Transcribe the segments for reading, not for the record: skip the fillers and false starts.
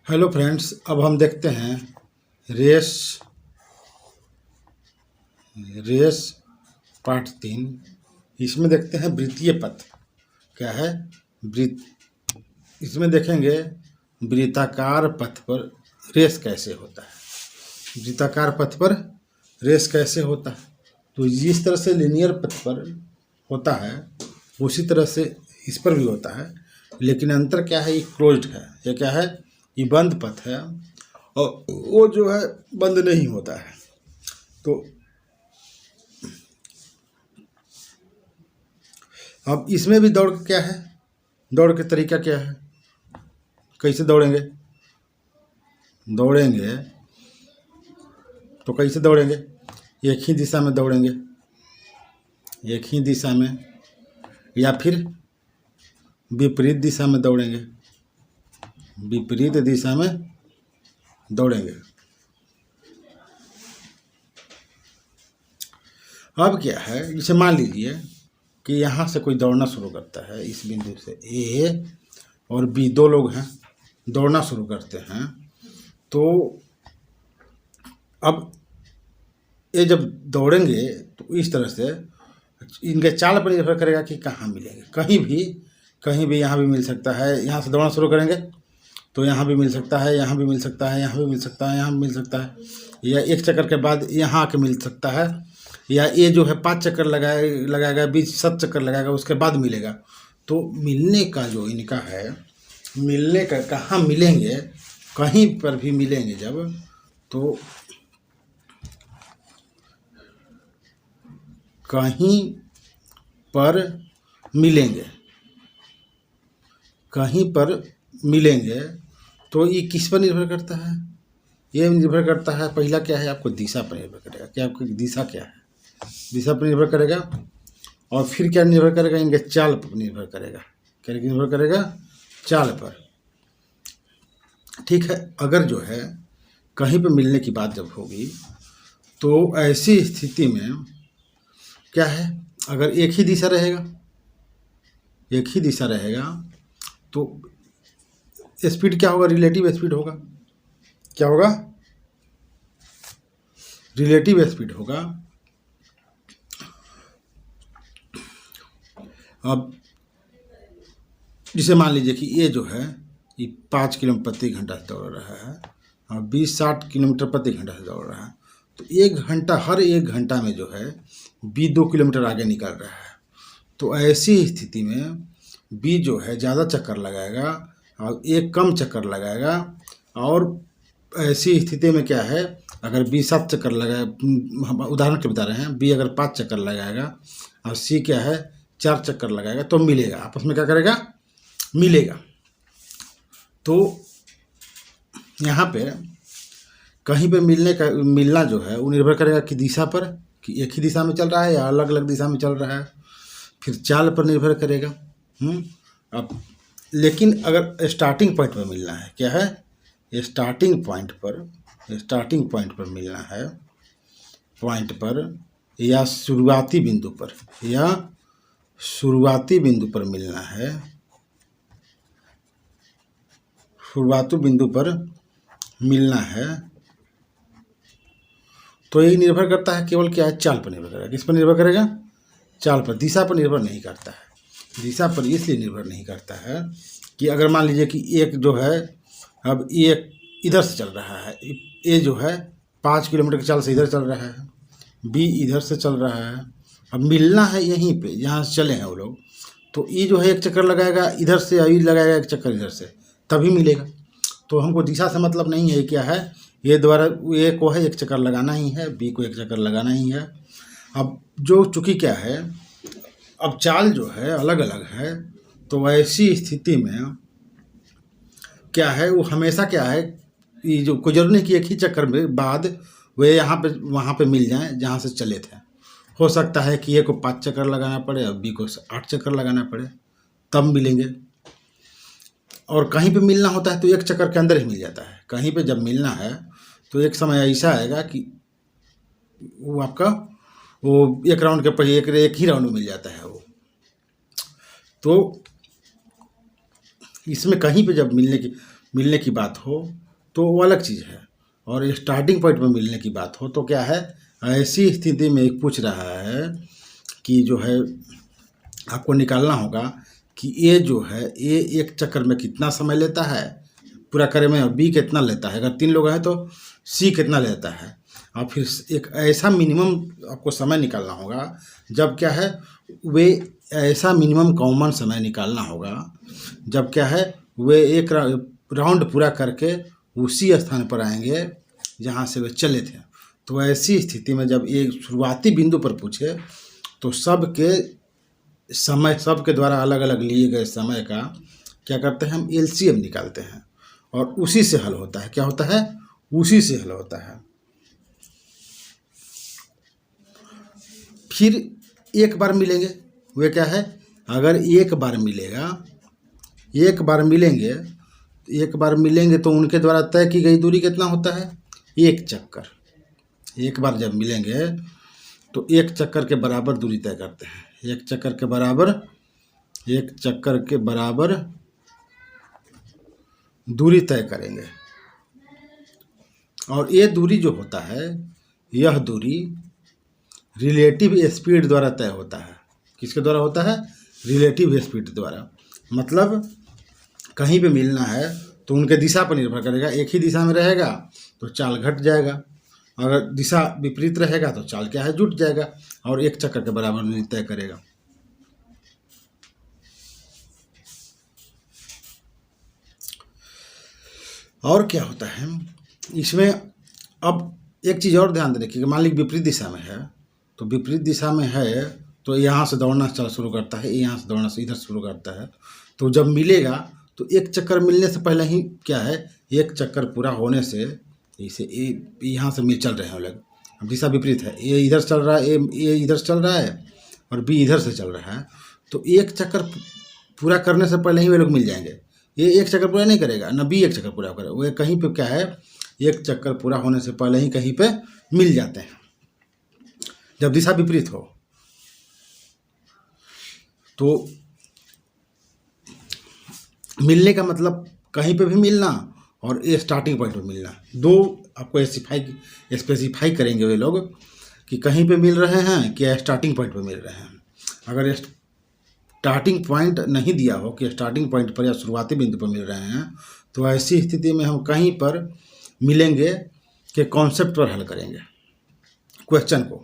Hello friends, अब हम देखते हैं रेस रेस पार्ट 3। इसमें देखते हैं वृत्तीय पथ क्या है। वृत्त इसमें देखेंगे वृत्ताकार पथ पर रेस कैसे होता है। वृत्ताकार पथ पर रेस कैसे होता है, तो जिस तरह से लिनियर पथ पर होता है उसी तरह से इस पर भी होता है, लेकिन अंतर क्या है, ये क्लोज्ड है। ये क्या है, ये बंद पथ है और वो जो है बंद नहीं होता है। तो अब इसमें भी दौड़ क्या है, दौड़ के तरीका क्या है, कैसे दौड़ेंगे तो कैसे दौड़ेंगे, एक ही दिशा में दौड़ेंगे, एक ही दिशा में, या फिर विपरीत दिशा में दौड़ेंगे, विपरीत दिशा में दौड़ेंगे। अब क्या है, जैसे मान लीजिए कि यहाँ से कोई दौड़ना शुरू करता है, इस बिंदु से ए और बी, दो लोग हैं, दौड़ना शुरू करते हैं। तो अब ये जब दौड़ेंगे तो इस तरह से इनके चाल पर निर्भर करेगा कि कहाँ मिलेंगे। कहीं भी यहाँ भी मिल सकता है। यहाँ से दौड़ना शुरू करेंगे तो यहाँ भी मिल सकता है, यहाँ भी मिल सकता है, यहाँ भी मिल सकता है, यहाँ भी मिल सकता है, या एक चक्कर के बाद यहाँ आके मिल सकता है, या ये जो है 5 चक्कर लगाएगा, 20-7 चक्कर लगाएगा, उसके बाद मिलेगा। तो मिलने का जो इनका है, मिलने का कहाँ मिलेंगे, कहीं पर भी मिलेंगे जब, तो कहीं पर मिलेंगे, कहीं पर मिलेंगे। तो ये किस पर निर्भर करता है, ये निर्भर करता है, पहला क्या है, आपको दिशा पर निर्भर करेगा कि आपकी दिशा क्या है, दिशा पर निर्भर करेगा। और फिर क्या निर्भर करेगा, इनके चाल पर निर्भर करेगा। क्या निर्भर करेगा, चाल पर। ठीक है, अगर जो है कहीं पर मिलने की बात जब होगी तो ऐसी स्थिति में क्या है, अगर एक ही दिशा रहेगा तो स्पीड क्या होगा, रिलेटिव स्पीड होगा। क्या होगा, रिलेटिव स्पीड होगा। अब जिसे मान लीजिए कि ये जो है ये 5 किलोमीटर प्रति घंटा से दौड़ रहा है और 20-60 किलोमीटर प्रति घंटा से दौड़ रहा है, तो हर एक घंटा में जो है बी 2 किलोमीटर आगे निकल रहा है। तो ऐसी स्थिति में बी जो है ज़्यादा चक्कर लगाएगा और एक कम चक्कर लगाएगा। और ऐसी स्थिति में क्या है, अगर बी 7 चक्कर लगाए, हम उदाहरण के बता रहे हैं, बी अगर 5 चक्कर लगाएगा और सी क्या है 4 चक्कर लगाएगा, तो मिलेगा, आपस में क्या करेगा, मिलेगा। तो यहाँ पे कहीं पे मिलना जो है वो निर्भर करेगा कि दिशा पर, कि एक ही दिशा में चल रहा है या अलग अलग दिशा में चल रहा है। फिर चाल पर निर्भर करेगा। अब लेकिन अगर स्टार्टिंग पॉइंट पर मिलना है, क्या है, स्टार्टिंग पॉइंट पर मिलना है, पॉइंट पर या शुरुआती बिंदु पर मिलना है, शुरुआती बिंदु पर मिलना है, तो ये निर्भर करता है केवल क्या है, चाल पर निर्भर करेगा। किस पर निर्भर करेगा, चाल पर। दिशा पर निर्भर नहीं करता है। दिशा पर इसलिए निर्भर नहीं करता है कि अगर मान लीजिए कि एक जो है, अब एक इधर से चल रहा है, ये जो है 5 किलोमीटर की चाल से इधर चल रहा है, बी इधर से चल रहा है, अब मिलना है यहीं पे जहाँ से चले हैं वो लोग, तो ये जो है एक चक्कर लगाएगा इधर से, और ये लगाएगा एक चक्कर इधर से, तभी मिलेगा। तो हमको दिशा से मतलब नहीं है, क्या है, ये द्वारा ए को है एक चक्कर लगाना ही है, बी को एक चक्कर लगाना ही है। अब जो चूँकि क्या है, अब चाल जो है अलग अलग है, तो ऐसी स्थिति में क्या है, वो हमेशा क्या है, ये जो कोई जरूरी नहीं कि एक ही चक्कर में बाद वे यहाँ पे वहाँ पे मिल जाएं जहाँ से चले थे। हो सकता है कि ए को 5 चक्कर लगाना पड़े और बी को 8 चक्कर लगाना पड़े, तब मिलेंगे। और कहीं पे मिलना होता है तो एक चक्कर के अंदर ही मिल जाता है। कहीं पे जब मिलना है तो एक समय ऐसा आएगा कि वो आपका वो एक राउंड के पहले एक ही राउंड में मिल जाता है वो। तो इसमें कहीं पे जब मिलने की बात हो तो वो अलग चीज़ है, और स्टार्टिंग पॉइंट में मिलने की बात हो तो क्या है, ऐसी स्थिति में एक पूछ रहा है कि जो है आपको निकालना होगा कि ए जो है ए एक चक्कर में कितना समय लेता है पूरा करे में, और बी कितना लेता है, अगर 3 लोग हैं तो सी कितना लेता है। और फिर एक ऐसा मिनिमम आपको समय निकालना होगा जब क्या है वे ऐसा मिनिमम कॉमन समय निकालना होगा जब क्या है वे एक राउंड पूरा करके उसी स्थान पर आएंगे जहाँ से वे चले थे। तो ऐसी स्थिति में जब एक शुरुआती बिंदु पर पूछे तो सबके द्वारा अलग अलग लिए गए समय का क्या करते हैं, हम एलसीएम निकालते हैं और उसी से हल होता है। क्या होता है, उसी से हल होता है। फिर एक बार मिलेंगे, वे क्या है, अगर एक बार मिलेंगे तो उनके द्वारा तय की गई दूरी कितना होता है, एक चक्कर। एक बार जब मिलेंगे तो एक चक्कर के बराबर दूरी तय करते हैं, एक चक्कर के बराबर दूरी तय करेंगे। और ये दूरी जो होता है, यह दूरी रिलेटिव स्पीड द्वारा तय होता है। किसके द्वारा होता है, रिलेटिव स्पीड द्वारा। मतलब कहीं पे मिलना है तो उनके दिशा पर निर्भर करेगा। एक ही दिशा में रहेगा तो चाल घट जाएगा, अगर दिशा विपरीत रहेगा तो चाल क्या है, जुट जाएगा, और एक चक्कर के बराबर दूरी तय करेगा। और क्या होता है इसमें, अब एक चीज़ और ध्यान देने की, मान लीजिए विपरीत दिशा में है तो विपरीत दिशा में है तो यहाँ से दौड़ना शुरू करता है, यहाँ से दौड़ना इधर शुरू करता है। तो जब मिलेगा तो एक चक्कर मिलने से पहले ही क्या है, एक चक्कर पूरा होने से जैसे यहाँ से मिल चल रहे हैं लोग, अब दिशा विपरीत है, ए इधर चल रहा है, ए इधर चल रहा है और बी इधर से चल रहा है। तो एक चक्कर पूरा करने से पहले ही वे लोग मिल जाएंगे। ये एक चक्कर पूरा नहीं करेगा, न बी एक चक्कर पूरा करेगा, वो कहीं पे क्या है, एक चक्कर पूरा होने से पहले ही कहीं पे मिल जाते हैं जब दिशा विपरीत हो। तो मिलने का मतलब कहीं पे भी मिलना और ये स्टार्टिंग पॉइंट पे मिलना, दो आपको स्पेसिफाई करेंगे वे लोग कि कहीं पे मिल रहे हैं कि स्टार्टिंग पॉइंट पे मिल रहे हैं। अगर स्टार्टिंग पॉइंट नहीं दिया हो कि स्टार्टिंग पॉइंट पर या शुरुआती बिंदु पर मिल रहे हैं तो ऐसी स्थिति में हम कहीं पर मिलेंगे के कॉन्सेप्ट पर हल करेंगे क्वेश्चन को।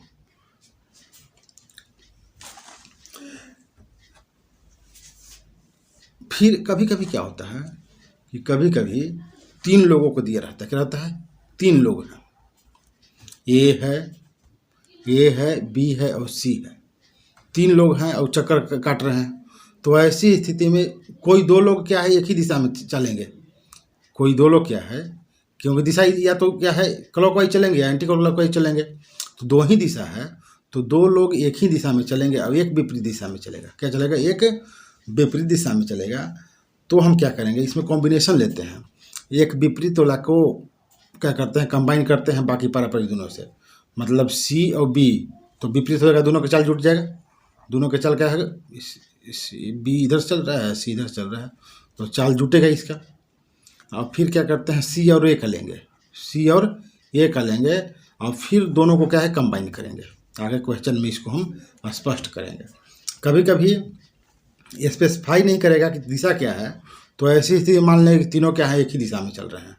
फिर कभी कभी क्या होता है कि कभी कभी 3 लोगों को दिया रहता है, क्या रहता है, 3 लोग हैं, ए है बी है और सी है, 3 लोग हैं और चक्कर काट रहे हैं। तो ऐसी स्थिति में कोई 2 लोग क्या है एक ही दिशा में चलेंगे, कोई 2 लोग क्या है, क्योंकि दिशा या तो क्या है क्लॉकवाइज चलेंगे या एंटी क्लॉकवाइज चलेंगे, तो 2 ही दिशा है तो 2 लोग एक ही दिशा में चलेंगे और एक विपरीत दिशा में चलेगा। क्या चलेगा, एक विपरीत दिशा में चलेगा। तो हम क्या करेंगे, इसमें कॉम्बिनेशन लेते हैं, एक विपरीत वाला को क्या करते हैं, कंबाइन करते हैं बाकी पारस्परिक दोनों से, मतलब सी और बी तो विपरीत होगा, दोनों का चाल जुट जाएगा। दोनों का चाल क्या है, बी इधर चल रहा है, सी इधर चल रहा है, तो चाल जुटेगा इसका। और फिर क्या करते हैं, सी और ए का लेंगे और फिर दोनों को क्या है कंबाइन करेंगे। आगे क्वेश्चन में इसको हम स्पष्ट करेंगे। कभी कभी स्पेसिफाई नहीं करेगा कि दिशा क्या है, तो ऐसी स्थिति मान लें कि तीनों क्या है एक ही दिशा में चल रहे हैं,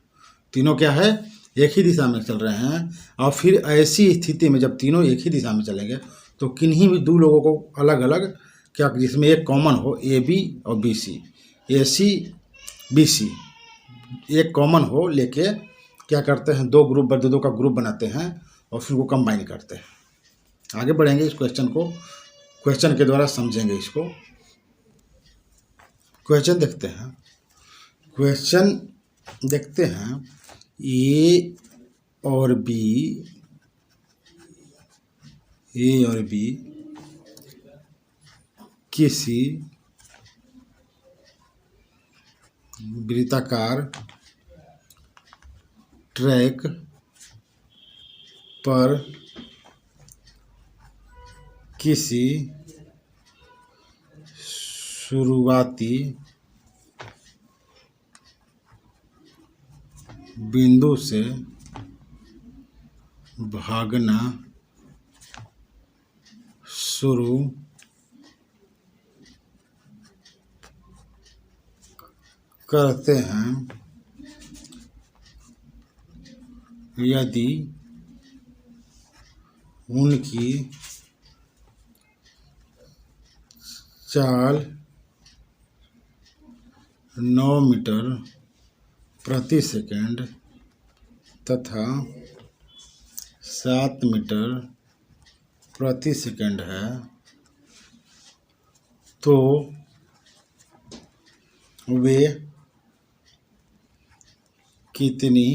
तीनों क्या है एक ही दिशा में चल रहे हैं। और फिर ऐसी स्थिति में जब तीनों एक ही दिशा में चलेंगे तो किन्हीं भी 2 लोगों को अलग अलग क्या, जिसमें एक कॉमन हो, ए बी और बी सी, ए सी बी सी एक कॉमन हो लेके क्या करते हैं, 2 ग्रुप 2 का ग्रुप बनाते हैं और फिर वो कंबाइन करते हैं। आगे बढ़ेंगे, इस क्वेश्चन के द्वारा समझेंगे इसको। क्वेश्चन देखते हैं ए और बी किसी वृत्ताकार ट्रैक पर किसी शुरुआती बिंदु से भागना शुरू करते हैं यदि उनकी चाल 9 मीटर प्रति सेकंड तथा 7 मीटर प्रति सेकंड है तो वे कितनी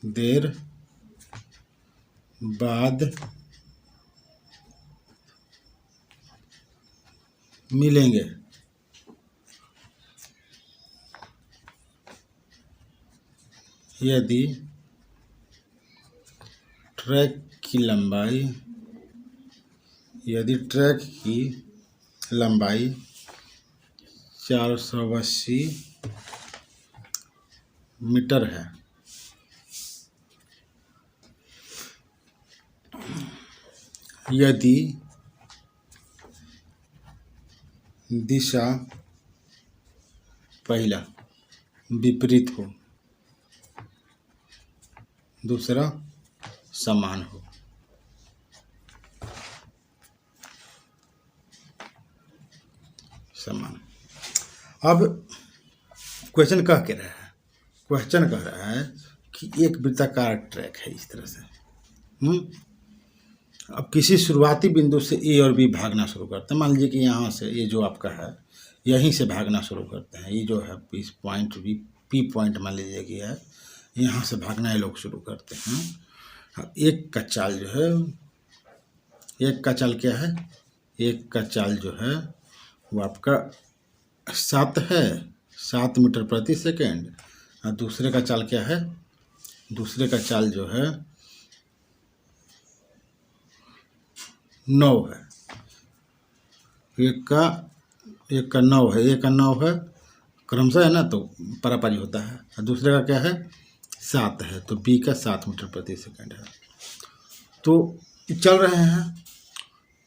देर बाद मिलेंगे। यदि ट्रैक की लंबाई 480 मीटर है, यदि दिशा पहला विपरीत हो, दूसरा समान हो। अब क्वेश्चन कह रहा है कि एक वृत्ताकार ट्रैक है इस तरह से। अब किसी शुरुआती बिंदु से ए और बी भागना शुरू करते हैं। मान लीजिए कि यहाँ से ये जो आपका है यहीं से भागना शुरू करते हैं। ये जो है इस पॉइंट पी पॉइंट मान लीजिए कि है, यहाँ से भागना ये लोग शुरू करते हैं। एक का चाल जो है, एक का चाल क्या है, एक का चाल जो है वो आपका 7 मीटर प्रति सेकेंड और दूसरे का चाल क्या है, दूसरे का चाल जो है 9 है। एक का 9 है क्रमशः है ना, तो पारापारी होता है। और दूसरे का क्या है 7 है, तो बी का 7 मीटर प्रति सेकंड है। तो चल रहे हैं,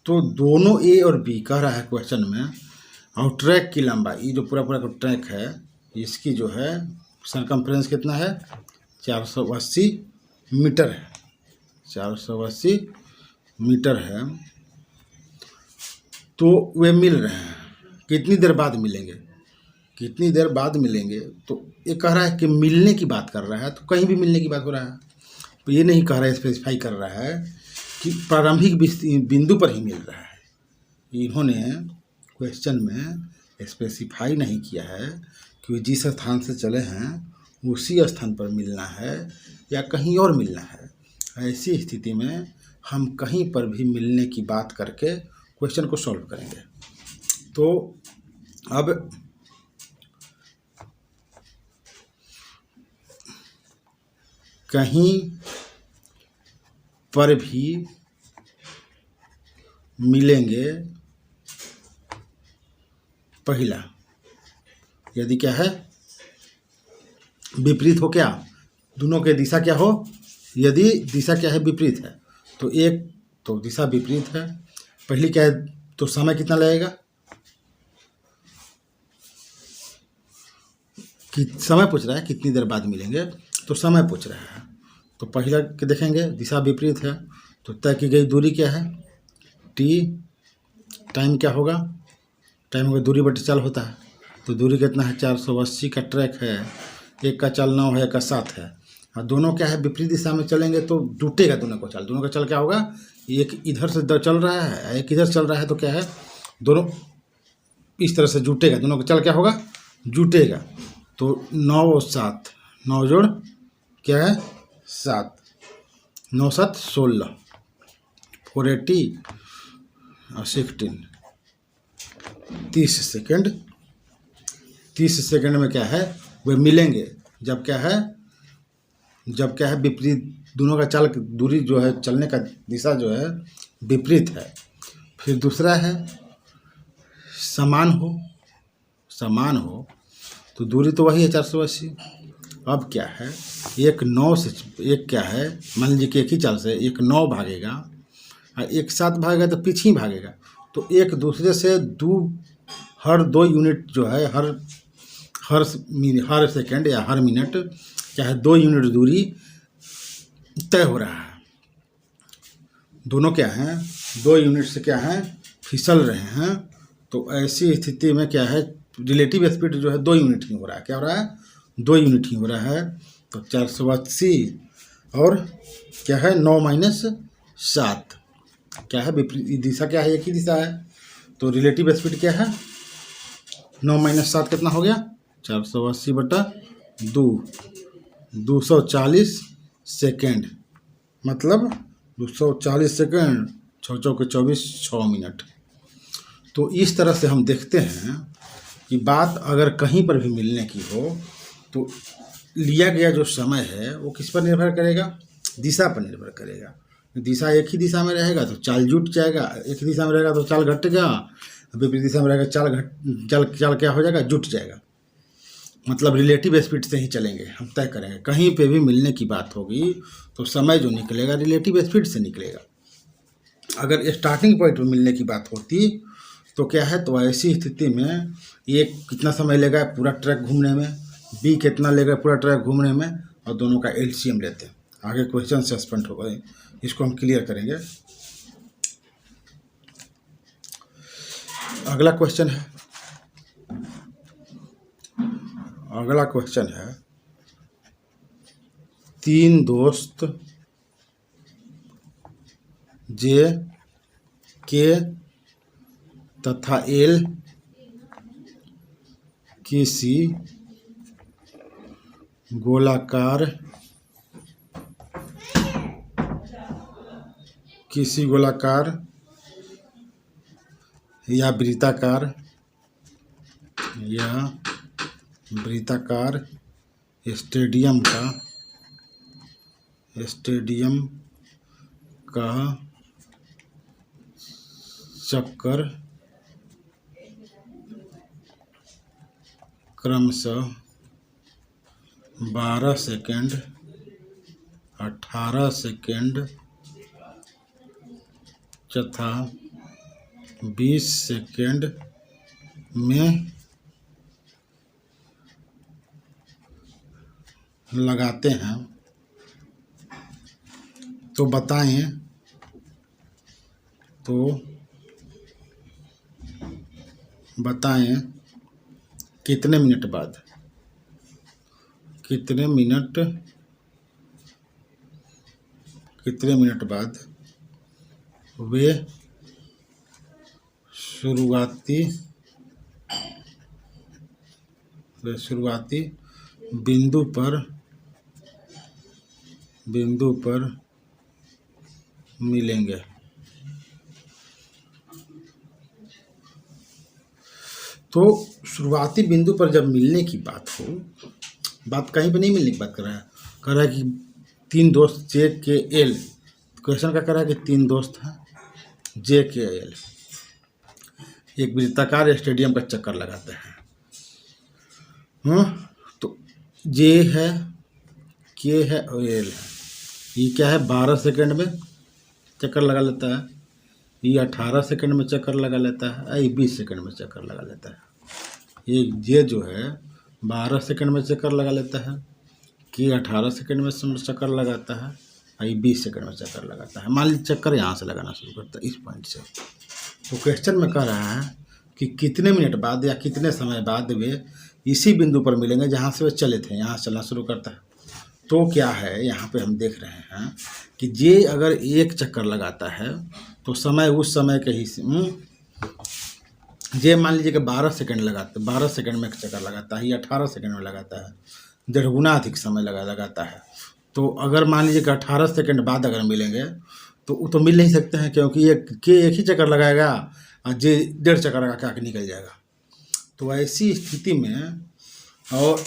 तो दोनों ए और बी कह रहा है क्वेश्चन में। और ट्रैक की लंबाई, ये जो पूरा का ट्रैक है इसकी जो है सरकमफ्रेंस कितना है 480 मीटर है, 480 मीटर है। तो वे मिल रहे हैं, कितनी देर बाद मिलेंगे, तो ये कह रहा है कि मिलने की बात कर रहा है, तो कहीं भी मिलने की बात हो रहा है। तो ये नहीं कह रहा है, स्पेसिफाई कर रहा है कि प्रारंभिक बिंदु पर ही मिल रहा है। इन्होंने क्वेश्चन में स्पेसिफाई नहीं किया है कि वे जिस स्थान से चले हैं उसी स्थान पर मिलना है या कहीं और मिलना है। ऐसी स्थिति में हम कहीं पर भी मिलने की बात करके क्वेश्चन को सॉल्व करेंगे। तो अब कहीं पर भी मिलेंगे, पहला यदि क्या है विपरीत हो, क्या दोनों के दिशा क्या हो, यदि दिशा क्या है विपरीत है, तो एक तो दिशा विपरीत है। पहली क्या है, तो समय कितना लगेगा, कि समय पूछ रहा है कितनी देर बाद मिलेंगे, तो समय पूछ रहा है। तो पहला के देखेंगे दिशा विपरीत है, तो तय की गई दूरी क्या है टी, टाइम क्या होगा, टाइम होगा दूरी बटे चाल होता है। तो दूरी कितना है 480 का ट्रैक है, एक का चाल 9 है, एक का 7 है। और दोनों क्या है विपरीत दिशा में चलेंगे तो जुटेगा दोनों का चाल क्या होगा, एक इधर से चल रहा है, एक इधर चल रहा है, तो क्या है दोनों इस तरह से जुटेगा, दोनों का चाल क्या होगा जुटेगा। तो 9 और 7, 9 जोड़ क्या है 7, 9 7 16, 480 और 16, 30 सेकेंड। 30 सेकेंड में क्या है वे मिलेंगे जब क्या है विपरीत, दोनों का चाल दूरी जो है चलने का दिशा जो है विपरीत है। फिर दूसरा है समान हो, तो दूरी तो वही है 480, अब क्या है, एक 9 से एक क्या है, मान लीजिए कि एक ही चाल से एक 9 भागेगा और एक 7 भागेगा तो पीछे ही भागेगा, तो एक दूसरे से हर 2 यूनिट जो है, हर सेकंड या हर मिनट क्या है, 2 यूनिट दूरी तय हो रहा है। दोनों क्या हैं, 2 यूनिट से क्या है, फिसल रहे हैं। तो ऐसी स्थिति में क्या है, रिलेटिव स्पीड जो है 2 यूनिट ही हो रहा है। क्या हो रहा है, 2 यूनिट ही हो रहा है। तो 480 और क्या है 9 माइनस 7 क्या है, विपरीत दिशा क्या है, एक ही दिशा है। तो रिलेटिव स्पीड क्या है, 9 माइनस 7 कितना हो गया, 480/2, 240 सेकेंड, मतलब 240 सेकेंड, 6 चौके 24, 6 मिनट। तो इस तरह से हम देखते हैं कि बात अगर कहीं पर भी मिलने की हो तो लिया गया जो समय है वो किस पर निर्भर करेगा, दिशा पर निर्भर करेगा। दिशा एक ही दिशा में रहेगा तो चाल जुट जाएगा, एक ही दिशा में रहेगा तो चाल घटेगा, विपरीत दिशा में रहेगा चाल क्या हो जाएगा, जुट जाएगा। मतलब रिलेटिव स्पीड से ही चलेंगे, हम तय करेंगे। कहीं पे भी मिलने की बात होगी तो समय जो निकलेगा रिलेटिव स्पीड से निकलेगा। अगर स्टार्टिंग पॉइंट पर मिलने की बात होती तो क्या है, तो ऐसी स्थिति में ए कितना समय लेगा पूरा ट्रैक घूमने में, बी कितना लेगा पूरा ट्रैक घूमने में, और दोनों का एलसीएम लेते हैं। आगे क्वेश्चन सस्पेंड हो गए, इसको हम क्लियर करेंगे। अगला क्वेश्चन है, अगला क्वेश्चन है, 3 दोस्त जे के तथा एल किसी गोलाकार या वृत्ताकार स्टेडियम का चक्कर क्रमशः 12 सेकेंड, 18 सेकेंड तथा 20 सेकेंड में लगाते हैं, तो बताएं कितने मिनट बाद वे शुरुआती बिंदु पर मिलेंगे। तो शुरुआती बिंदु पर जब मिलने की बात हो, बात कहीं पे नहीं मिलने की बात कर रहा है कि 3 दोस्त जे के एल, क्वेश्चन का कर रहा है कि 3 दोस्त हैं जे के एल एक वृत्ताकार स्टेडियम का चक्कर लगाते हैं। तो जे है, के है और एल है। ये क्या है, 12 सेकंड में चक्कर लगा लेता है, ये 18 सेकंड में चक्कर लगा लेता है, ये 20 सेकंड में चक्कर लगा लेता है। ये जो है 12 सेकंड में चक्कर लगा लेता है, कि 18 सेकंड में चक्कर लगाता है, ये 20 सेकंड में चक्कर लगाता है। मान लीजिए चक्कर यहाँ से लगाना शुरू करता है, इस पॉइंट से। तो क्वेश्चन में कह रहा है कि कितने मिनट बाद या कितने समय बाद वे इसी बिंदु पर मिलेंगे जहाँ से वे चले थे, यहाँ चलना शुरू करता है। तो क्या है, यहाँ पे हम देख रहे हैं कि जे अगर एक चक्कर लगाता है तो समय उस समय के ही जे मान लीजिए कि 12 सेकंड में एक चक्कर लगाता है, ये 18 सेकंड में लगाता है, 1.5 गुना अधिक समय लगाता है। तो अगर मान लीजिए कि 18 सेकंड बाद अगर मिलेंगे तो वो तो मिल नहीं सकते हैं, क्योंकि एक ही चक्कर लगाएगा और जे 1.5 चक्कर लगा के आके निकल जाएगा। तो ऐसी स्थिति में, और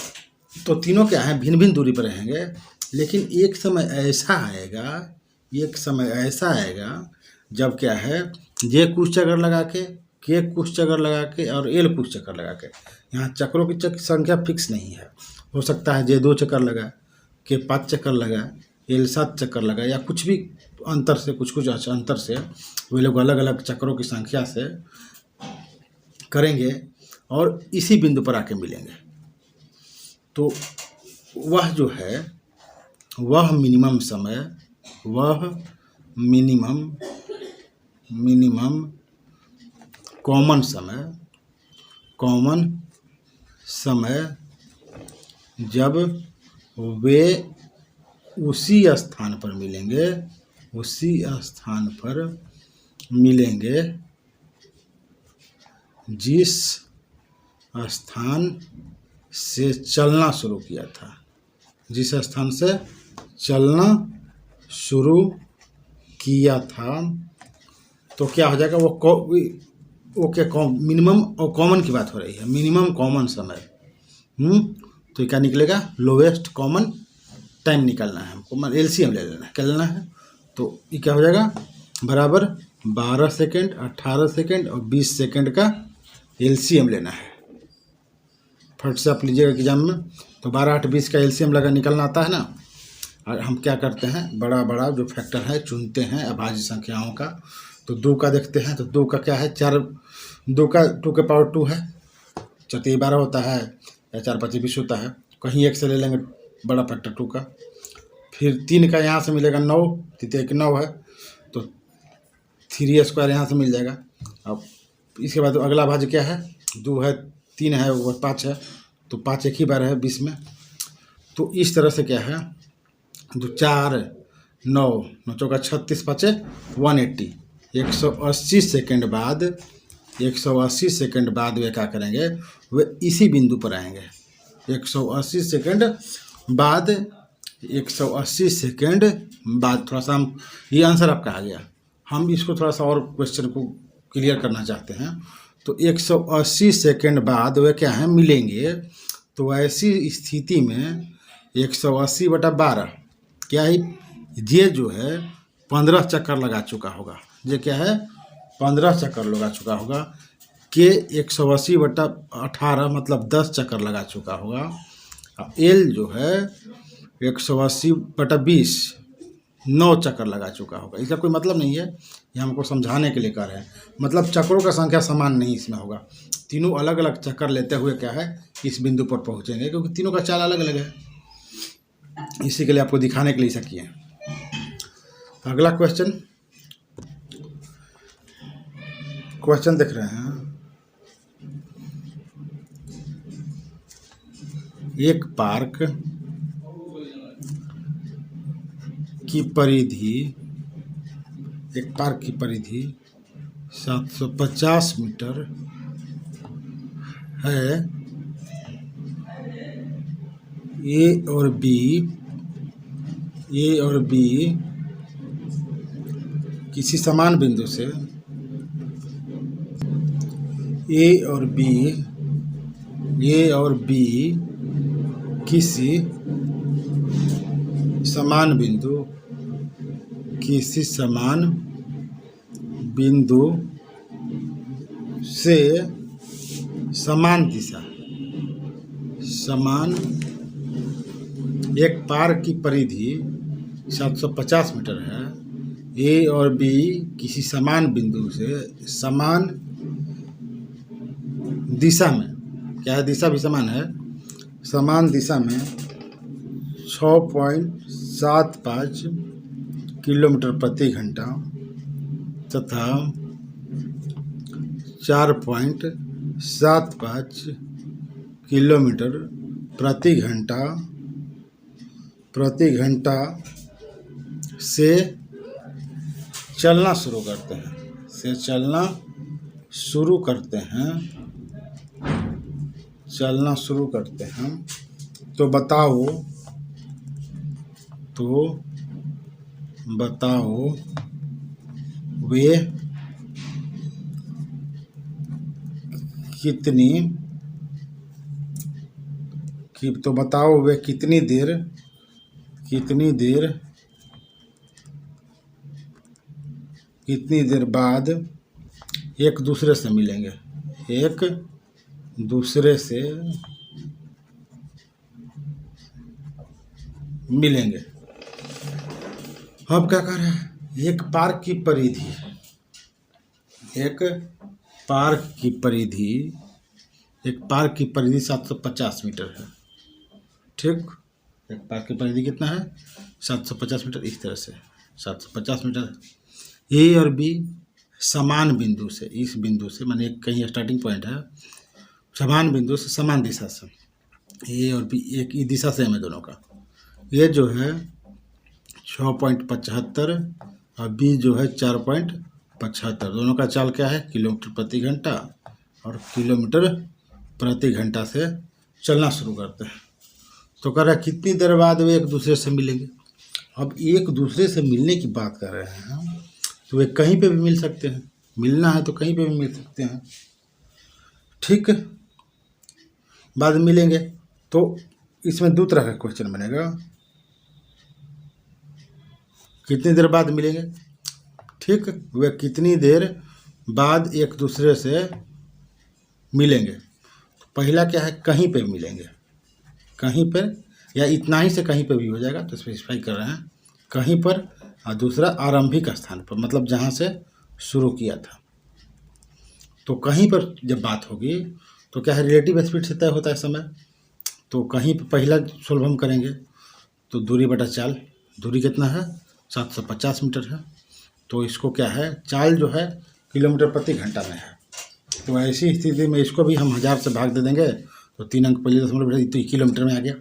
तो तीनों क्या है, भिन्न भिन्न दूरी पर रहेंगे, लेकिन एक समय ऐसा आएगा जब क्या है, जे कुछ चक्कर लगा के, के कुछ चक्कर लगा के और एल कुछ चक्कर लगा के, यहाँ चक्रों की संख्या फिक्स नहीं है। हो सकता है J 2 चक्कर लगाए, K 5 चक्कर लगाए, L 7 चक्कर लगाए, या कुछ भी अंतर से कुछ अंतर से वे लोग अलग अलग चक्रों की संख्या से करेंगे और इसी बिंदु पर आके मिलेंगे। तो वह जो है वह मिनिमम समय, वह मिनिमम कॉमन समय जब वे उसी स्थान पर मिलेंगे जिस स्थान से चलना शुरू किया था, जिस स्थान से चलना शुरू किया था। तो क्या हो जाएगा, वो क्या मिनिमम और कॉमन की बात हो रही है, मिनिमम कॉमन समय। तो क्या निकलेगा, लोवेस्ट कॉमन टाइम निकालना है हमको, एलसीएम ले लेना है, क्या लेना है। तो ये क्या हो जाएगा, बराबर 12 सेकेंड, 18 सेकेंड और 20 सेकेंड का एलसीएम लेना है। फट से आप लीजिएगा एग्जाम में, तो 12, 8, 20 का एलसीएम लगा निकलना आता है ना। और हम क्या करते हैं, बड़ा बड़ा जो फैक्टर है चुनते हैं अभाज्य संख्याओं का। तो 2 का देखते हैं, तो 2 का क्या है, 2 का 2 के पावर 2 है, 4 12 होता है, या 4 5 20 होता है। कहीं एक से ले लेंगे बड़ा फैक्टर 2 का। फिर 3 का यहाँ से मिलेगा 9, 3 9 है, तो 3 स्क्वायर यहाँ से मिल जाएगा। अब इसके बाद अगला भाज्य क्या है, 2 है, 3 है, वो 5 है, तो 5 एक ही बार है 20 में। तो इस तरह से क्या है, 2 4 9 9 चौका 36 5 180, 180 सेकेंड बाद 180 सेकेंड बाद वे क्या करेंगे, वे इसी बिंदु पर आएंगे। 180 सेकेंड बाद 180 सेकेंड बाद, थोड़ा सा हम, ये आंसर आपका आ गया। हम इसको थोड़ा सा और क्वेश्चन को क्लियर करना चाहते हैं। तो 180 सेकेंड बाद वे क्या है, मिलेंगे। तो ऐसी स्थिति में 180/12 क्या है, ये जो है 15 चक्कर लगा चुका होगा। ये क्या है, 15 चक्कर लगा चुका होगा। के 180/18 मतलब 10 चक्कर लगा चुका होगा। एल जो है 180/20 9 चक्कर लगा चुका होगा। इसका कोई मतलब नहीं है, ये हमको समझाने के लिए कर रहे हैं। मतलब चक्रों का संख्या समान नहीं इसमें होगा, तीनों अलग अलग चक्कर लेते हुए क्या है इस बिंदु पर पहुंचेंगे, क्योंकि तीनों का चाल अलग अलग है। इसी के लिए आपको दिखाने के लिए ऐसा किए। अगला क्वेश्चन देख रहे हैं। एक पार्क की परिधि 750 मीटर है। ए और बी किसी समान बिंदु से ए और बी किसी समान बिंदु से एक पार्क की परिधि 750 मीटर है। ए और बी किसी समान बिंदु से समान दिशा में, क्या है, दिशा भी समान है, समान दिशा में 6.75 किलोमीटर प्रति घंटा तथा 4.75 किलोमीटर प्रति घंटा से चलना शुरू करते हैं। तो बताओ वे कितनी देर बाद एक दूसरे से मिलेंगे। अब क्या कर रहे हैं, एक पार्क की परिधि, एक पार्क की परिधि, एक पार्क की परिधि 750 मीटर है। ठीक, एक पार्क की परिधि कितना है, 750 मीटर। इस तरह से 750 मीटर। ए और बी समान बिंदु से, इस बिंदु से माने कहीं स्टार्टिंग पॉइंट है, समान बिंदु से समान दिशा से, ए और बी एक ही दिशा सेम है दोनों का। ये जो है 6.75 और बी जो है 4.75। दोनों का चाल क्या है, किलोमीटर प्रति घंटा, और किलोमीटर प्रति घंटा से चलना शुरू करते हैं। तो कह रहा है कितनी देर बाद वे एक दूसरे से मिलेंगे। अब एक दूसरे से मिलने की बात कर रहे हैं तो वे कहीं पे भी मिल सकते हैं, मिलना है तो कहीं पे भी मिल सकते हैं। ठीक, बाद में मिलेंगे। तो इसमें दो तरह का क्वेश्चन बनेगा, कितनी देर बाद मिलेंगे। ठीक, वे कितनी देर बाद एक दूसरे से मिलेंगे। पहला क्या है, कहीं पे मिलेंगे, कहीं पर, या इतना ही से कहीं पे भी हो जाएगा, तो स्पेसिफाई कर रहे हैं कहीं पर। और दूसरा आरंभिक स्थान पर, मतलब जहाँ से शुरू किया था। तो कहीं पर जब बात होगी तो क्या है, रिलेटिव स्पीड से तय होता है समय। तो कहीं पर पहला सोल्व हम करेंगे तो दूरी बटा चाल, दूरी कितना है 750 मीटर है। तो इसको क्या है, चाल जो है किलोमीटर प्रति घंटा में है। तो ऐसी स्थिति में इसको भी हम 1000 से भाग दे देंगे तो 3 अंक पहले दशमलव तो किलोमीटर में आ गया,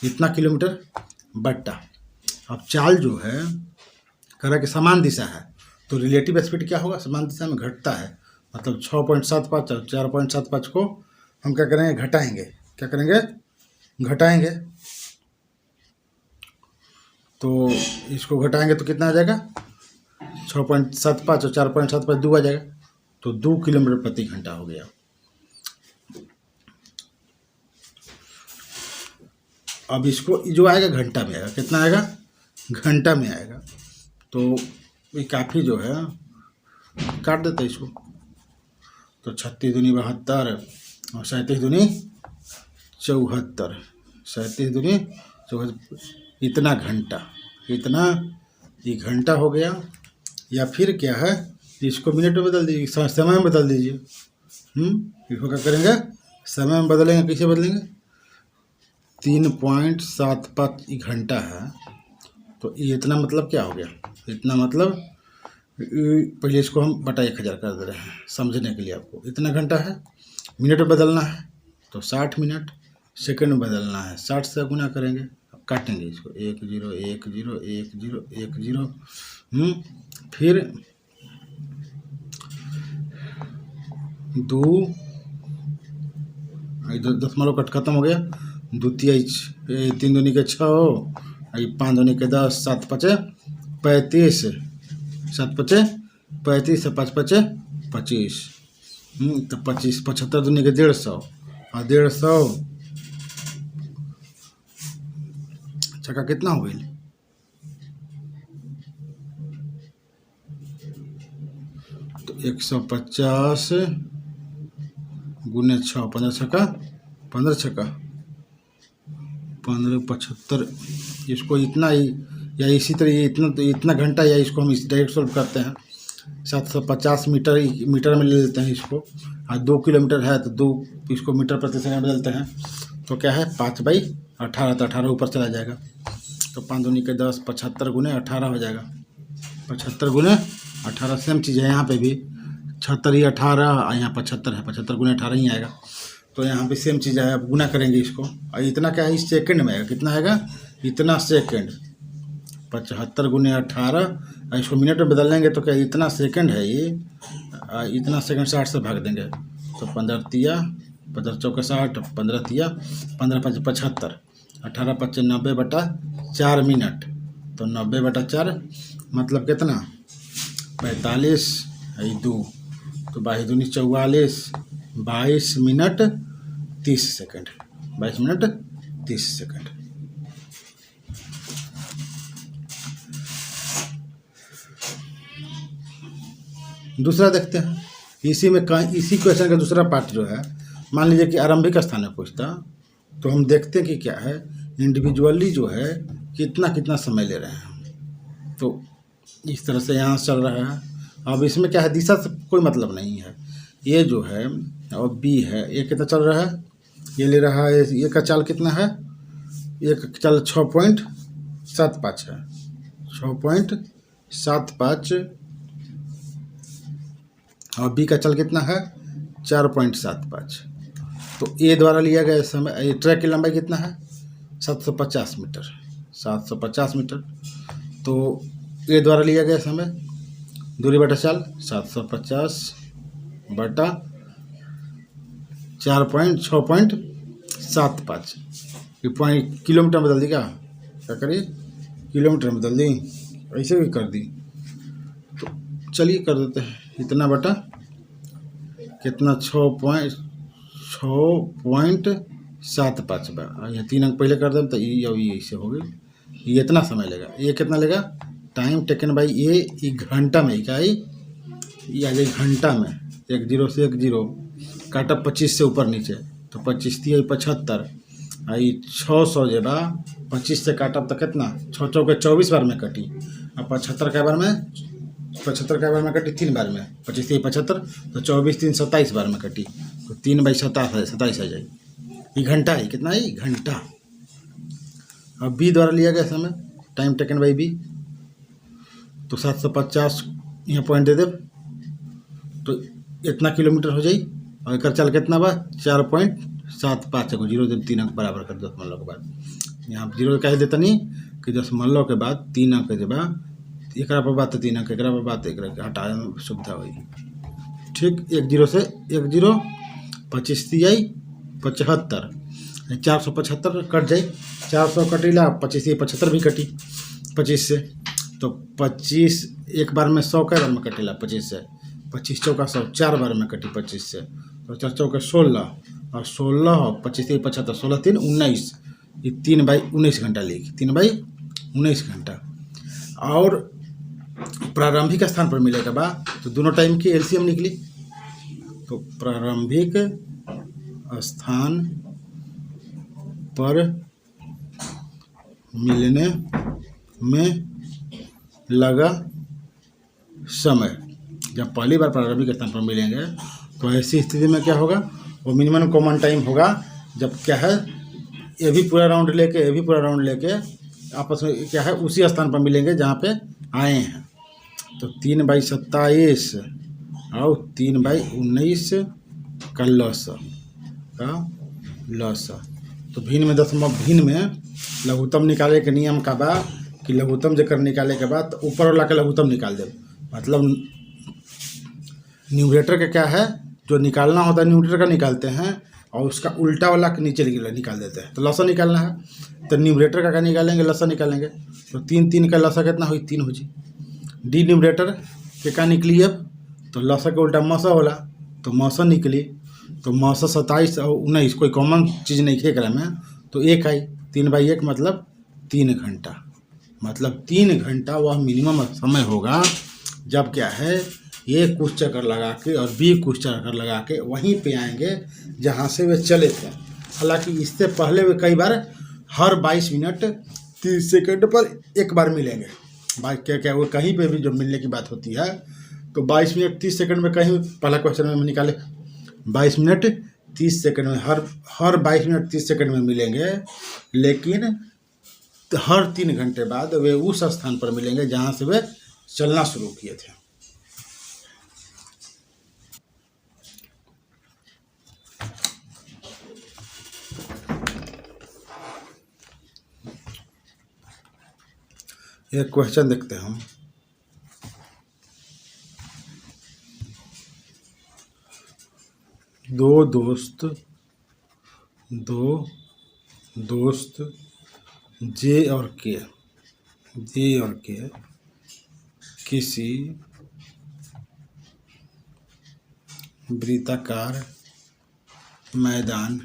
इतना किलोमीटर बट्टा। अब चाल जो है कह रहा कि समान दिशा है, तो रिलेटिव स्पीड क्या होगा, समान दिशा में घटता है। मतलब 6.75 और 4.75 को हम क्या करेंगे, घटाएंगे। क्या करेंगे, घटाएंगे। तो इसको घटाएंगे तो कितना आ जाएगा, 6.75 और 4.75 2 आ जाएगा, तो 2 किलोमीटर प्रति घंटा हो गया। अब इसको जो आएगा घंटा में आएगा, कितना आएगा, घंटा में आएगा। तो ये काफ़ी जो है, काट देते हैं इसको। तो 36 दूनी 72 और 37 दूनी 74, 37 दूनी 74, इतना घंटा, इतना ये घंटा हो गया। या फिर क्या है, इसको मिनट में बदल दीजिए, समय में बदल दीजिए। इसको क्या करेंगे, समय में बदलेंगे। कैसे बदलेंगे, 3.75 घंटा है, तो ये इतना मतलब क्या हो गया, इतना मतलब पहले इसको हम बटा 1000 कर दे रहे हैं समझने के लिए आपको। इतना घंटा है, मिनट में बदलना है तो 60 मिनट, सेकंड में बदलना है 60 से गुना करेंगे। अब काटेंगे इसको, 1 0 1 0 1 0 1 0, फिर 2 दशमलव कट खत्म हो गया, 2 3 दूनी के 6, 5 दूनी के 10, 7 5 35, 7 5 35 और 5 5 25, तो 25, 75 दूनी के 150 और 150 छक्का कितना हो गई, तो 150 गुने 6, 15 छक्का 15 छक्का 15 75। इसको इतना ही, या इसी तरह इतना घंटा, या इसको हम इस डायरेक्ट सोल्व करते हैं। 750 मीटर में ले लेते हैं इसको, और 2 किलोमीटर है तो 2 इसको मीटर प्रति सेकंड बदलते हैं। तो क्या है, 5/18, तो 18 ऊपर चला जाएगा। तो 5 दूनी के 10, 75 गुने 18 हो जाएगा। 75 गुने 18 सेम चीज़ है यहाँ पे भी, 76 ही 18 और यहाँ 75 है, 75 गुने 18 ही आएगा। तो यहाँ पे सेम चीज़ है, अब गुना करेंगे इसको। और इतना क्या है, इस सेकंड में आएगा, कितना आएगा, इतना सेकंड। 75 गुने 18, और इसको मिनट में बदल लेंगे तो क्या इतना सेकंड है ये, इतना सेकंड 60 से भाग देंगे तो 15 तिया 15 चौके 60, 15 तिया 15 5 75, 18 5 90/4 मिनट। तो 90/4 मतलब कितना, 45 2, तो 22 दूनी 44, 22 मिनट 30 सेकंड, 22 मिनट 30 सेकंड। दूसरा देखते हैं, इसी क्वेश्चन का दूसरा पार्ट जो है, मान लीजिए कि आरंभिक स्थान में पूछता, तो हम देखते हैं कि क्या है, इंडिविजुअली जो है कितना कितना समय ले रहे हैं। तो इस तरह से यहाँ चल रहा है। अब इसमें क्या है, दिशा से कोई मतलब नहीं है। ये जो है और बी है, ये कितना चल रहा है, ये ले रहा है, ये का चाल कितना है, ये का चाल 6.75 है, 6.75, और बी का चाल कितना है 4.75। तो ए द्वारा लिया गया समय, ये ट्रैक की लंबाई कितना है 750 मीटर, 750 मीटर। तो ए द्वारा लिया गया समय, दूरी बटा चाल 750 बटा 6.75, ये पॉइंट किलोमीटर में बदल दी, क्या करिए किलोमीटर में बदल दी, ऐसे भी कर दी। तो चलिए कर देते हैं, इतना बटा कितना 6.75, ये 3 अंक पहले कर दें तो ये ऐसे हो गई। ये इतना समय लेगा, ये कितना लेगा, टाइम टेकन बाई ये घंटा में इकाई, या ये घंटा में 1 0 से 1 0 काटा 25 से ऊपर नीचे, तो 25 थी 75, आई 600 जेबा 25 से काटा तो कितना 6 चौके 24 बार में कटी, अब 75 के बार में, 75 के बार में कटी 3 बार में, 25 थी 75, तो 24 3 27 बार में कटी, तो 3/27 आ जाएगी। ये घंटा है, कितना है घंटा। अब बी द्वारा लिया गया समय, टाइम टेकन बाई बी, तो 750 यहाँ पॉइंट दे दे, तो इतना किलोमीटर हो जाई, और एक चाल कितना बा 4.75 को 0 से 3 अंक बराबर कर 10 मान लो के बाद, यहाँ 0 कह देता नहीं कि 10 मान लो के बाद 3 अंक के बाद एक पर बात है 3 अंक, एक पर बात एक हटाने में सुविधा हुई। ठीक, 1 0 से 1 0 25 थी आई 75, 475 कट जाए, 400 कटीला 25 75 भी कटी 25 से, तो 25 एक बार में 100 के बार में कटेला 25 से, 25 चौका 100 4 बार में कटी 25 से, तो 4 चौके 16, और 16 25 75 16 3 19, ये 3/19 घंटा लेगी, 3/19 घंटा। और प्रारंभिक स्थान पर मिलेगा बा, तो दोनों टाइम की एलसीएम निकली, तो प्रारंभिक स्थान पर मिलने में लगा समय, जब पहली बार प्रारंभिक स्थान पर मिलेंगे तो ऐसी स्थिति में क्या होगा, वो मिनिमम कॉमन टाइम होगा, जब क्या है ये भी पूरा राउंड लेके ये भी पूरा राउंड लेके आपस में क्या है उसी स्थान पर मिलेंगे जहाँ पे आए हैं। तो 3/27 और 3/19 का लसा, तो भिन्न में दशमलव भिन्न में लघुत्तम निकाले के नियम का बा कि लघुत्तम जकर निकाले के बाद तो ऊपर वाला के लघुत्तम निकाल दे, मतलब न्यूमरेटर का क्या है जो निकालना होता है न्यूमरेटर का निकालते हैं, और उसका उल्टा वाला के नीचे निकाल देते हैं। तो लसा निकालना है तो न्यूमरेटर का क्या निकालेंगे, लसा निकालेंगे, तो 3 3 का लसा कितना हुई 3 हो जी। डी न्यूमरेटर के क्या निकली, अब तो लसा के उल्टा मौसा होला, तो मौसा निकली, तो मौसा 27 और 19 कोई कॉमन चीज़ नहीं थे एकरा में, तो 1 आई, 3/1 मतलब 3 घंटा, मतलब 3 घंटा वह मिनिमम समय होगा जब क्या है ए कुछ चक्कर लगा के और बी कुछ चक्कर लगा के वहीं पे आएंगे जहाँ से वे चले थे। हालांकि इससे पहले वे कई बार हर 22 मिनट 30 सेकंड पर एक बार मिलेंगे, क्या वो कहीं पे भी जो मिलने की बात होती है, तो 22 मिनट 30 सेकंड में कहीं पहला क्वेश्चन में निकाले 22 मिनट 30 सेकंड में हर 22 मिनट 30 सेकंड में मिलेंगे, लेकिन हर 3 घंटे बाद वे उस स्थान पर मिलेंगे जहाँ से वे चलना शुरू किए थे। एक क्वेश्चन देखते हैं हम, दो दोस्त जे और के किसी वृत्ताकार मैदान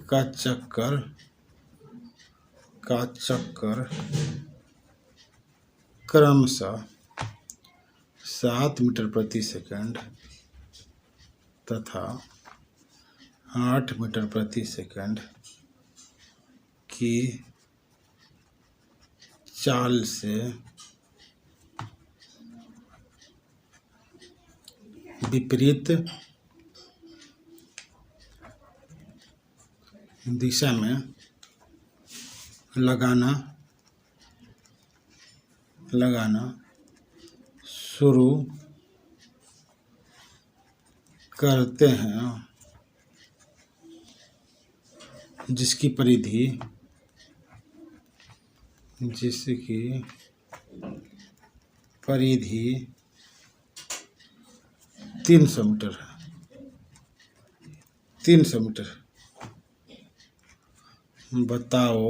का चक्कर क्रमशः 7 मीटर प्रति सेकंड तथा 8 मीटर प्रति सेकंड की चाल से विपरीत दिशा में लगाना शुरू करते हैं, जिसकी परिधि 300 मीटर है। 300 मीटर। बताओ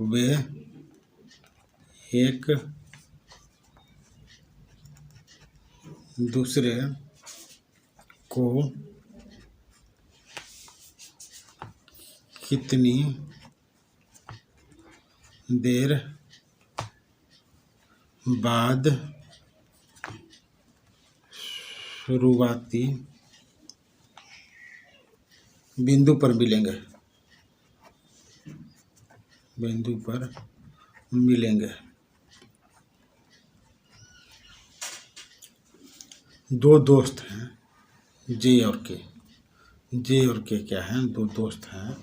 वे एक दूसरे को कितनी देर बाद शुरुआती बिंदु पर मिलेंगे। दो दोस्त हैं, जे और के क्या हैं? दो दोस्त हैं,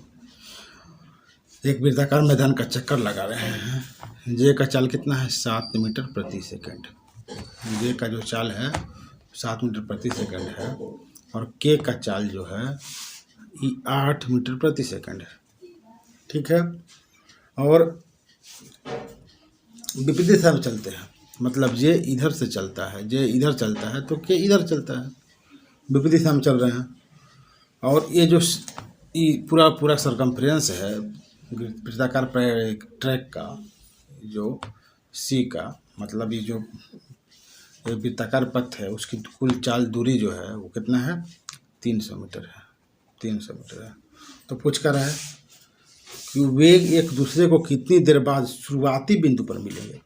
एक वृत्ताकार मैदान का चक्कर लगा रहे हैं। जे का चाल कितना है? 7 मीटर प्रति सेकंड। जे का जो चाल है 7 मीटर प्रति सेकंड है, और के का चाल जो है 8 मीटर प्रति सेकंड है। ठीक है। और विपरीत दिशा में चलते हैं, मतलब जे इधर से चलता है, जे इधर चलता है तो के इधर चलता है, विपरीत दिशा में चल रहे हैं। और ये जो पूरा सरकमफ्रेंस है वृत्ताकार ट्रैक का, जो सी का मतलब ये जो वृत्ताकार पथ है उसकी कुल चाल दूरी जो है वो कितना है? 300 मीटर है। 300 मीटर है। तो पूछ कर रहा है कि वे एक दूसरे को कितनी देर बाद शुरुआती बिंदु पर मिलेंगे।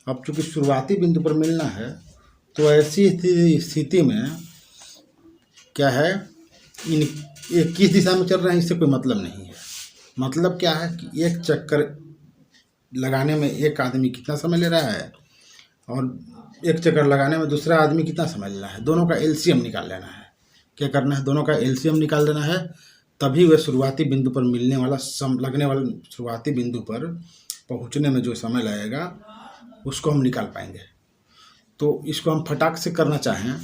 अब चूंकि शुरुआती बिंदु पर मिलना है तो ऐसी स्थिति में क्या है, ये किस दिशा में चल रहे हैं इससे कोई मतलब नहीं है। मतलब क्या है कि एक चक्कर लगाने में एक आदमी कितना समय ले रहा है और एक चक्कर लगाने में दूसरा आदमी कितना समय ले रहा है। दोनों का एलसीएम निकाल लेना है। क्या करना है? दोनों का एलसीएम निकाल देना है, तभी वह शुरुआती बिंदु पर लगने वाला शुरुआती बिंदु पर पहुंचने में जो समय लगेगा उसको हम निकाल पाएंगे। तो इसको हम फटाक से करना चाहें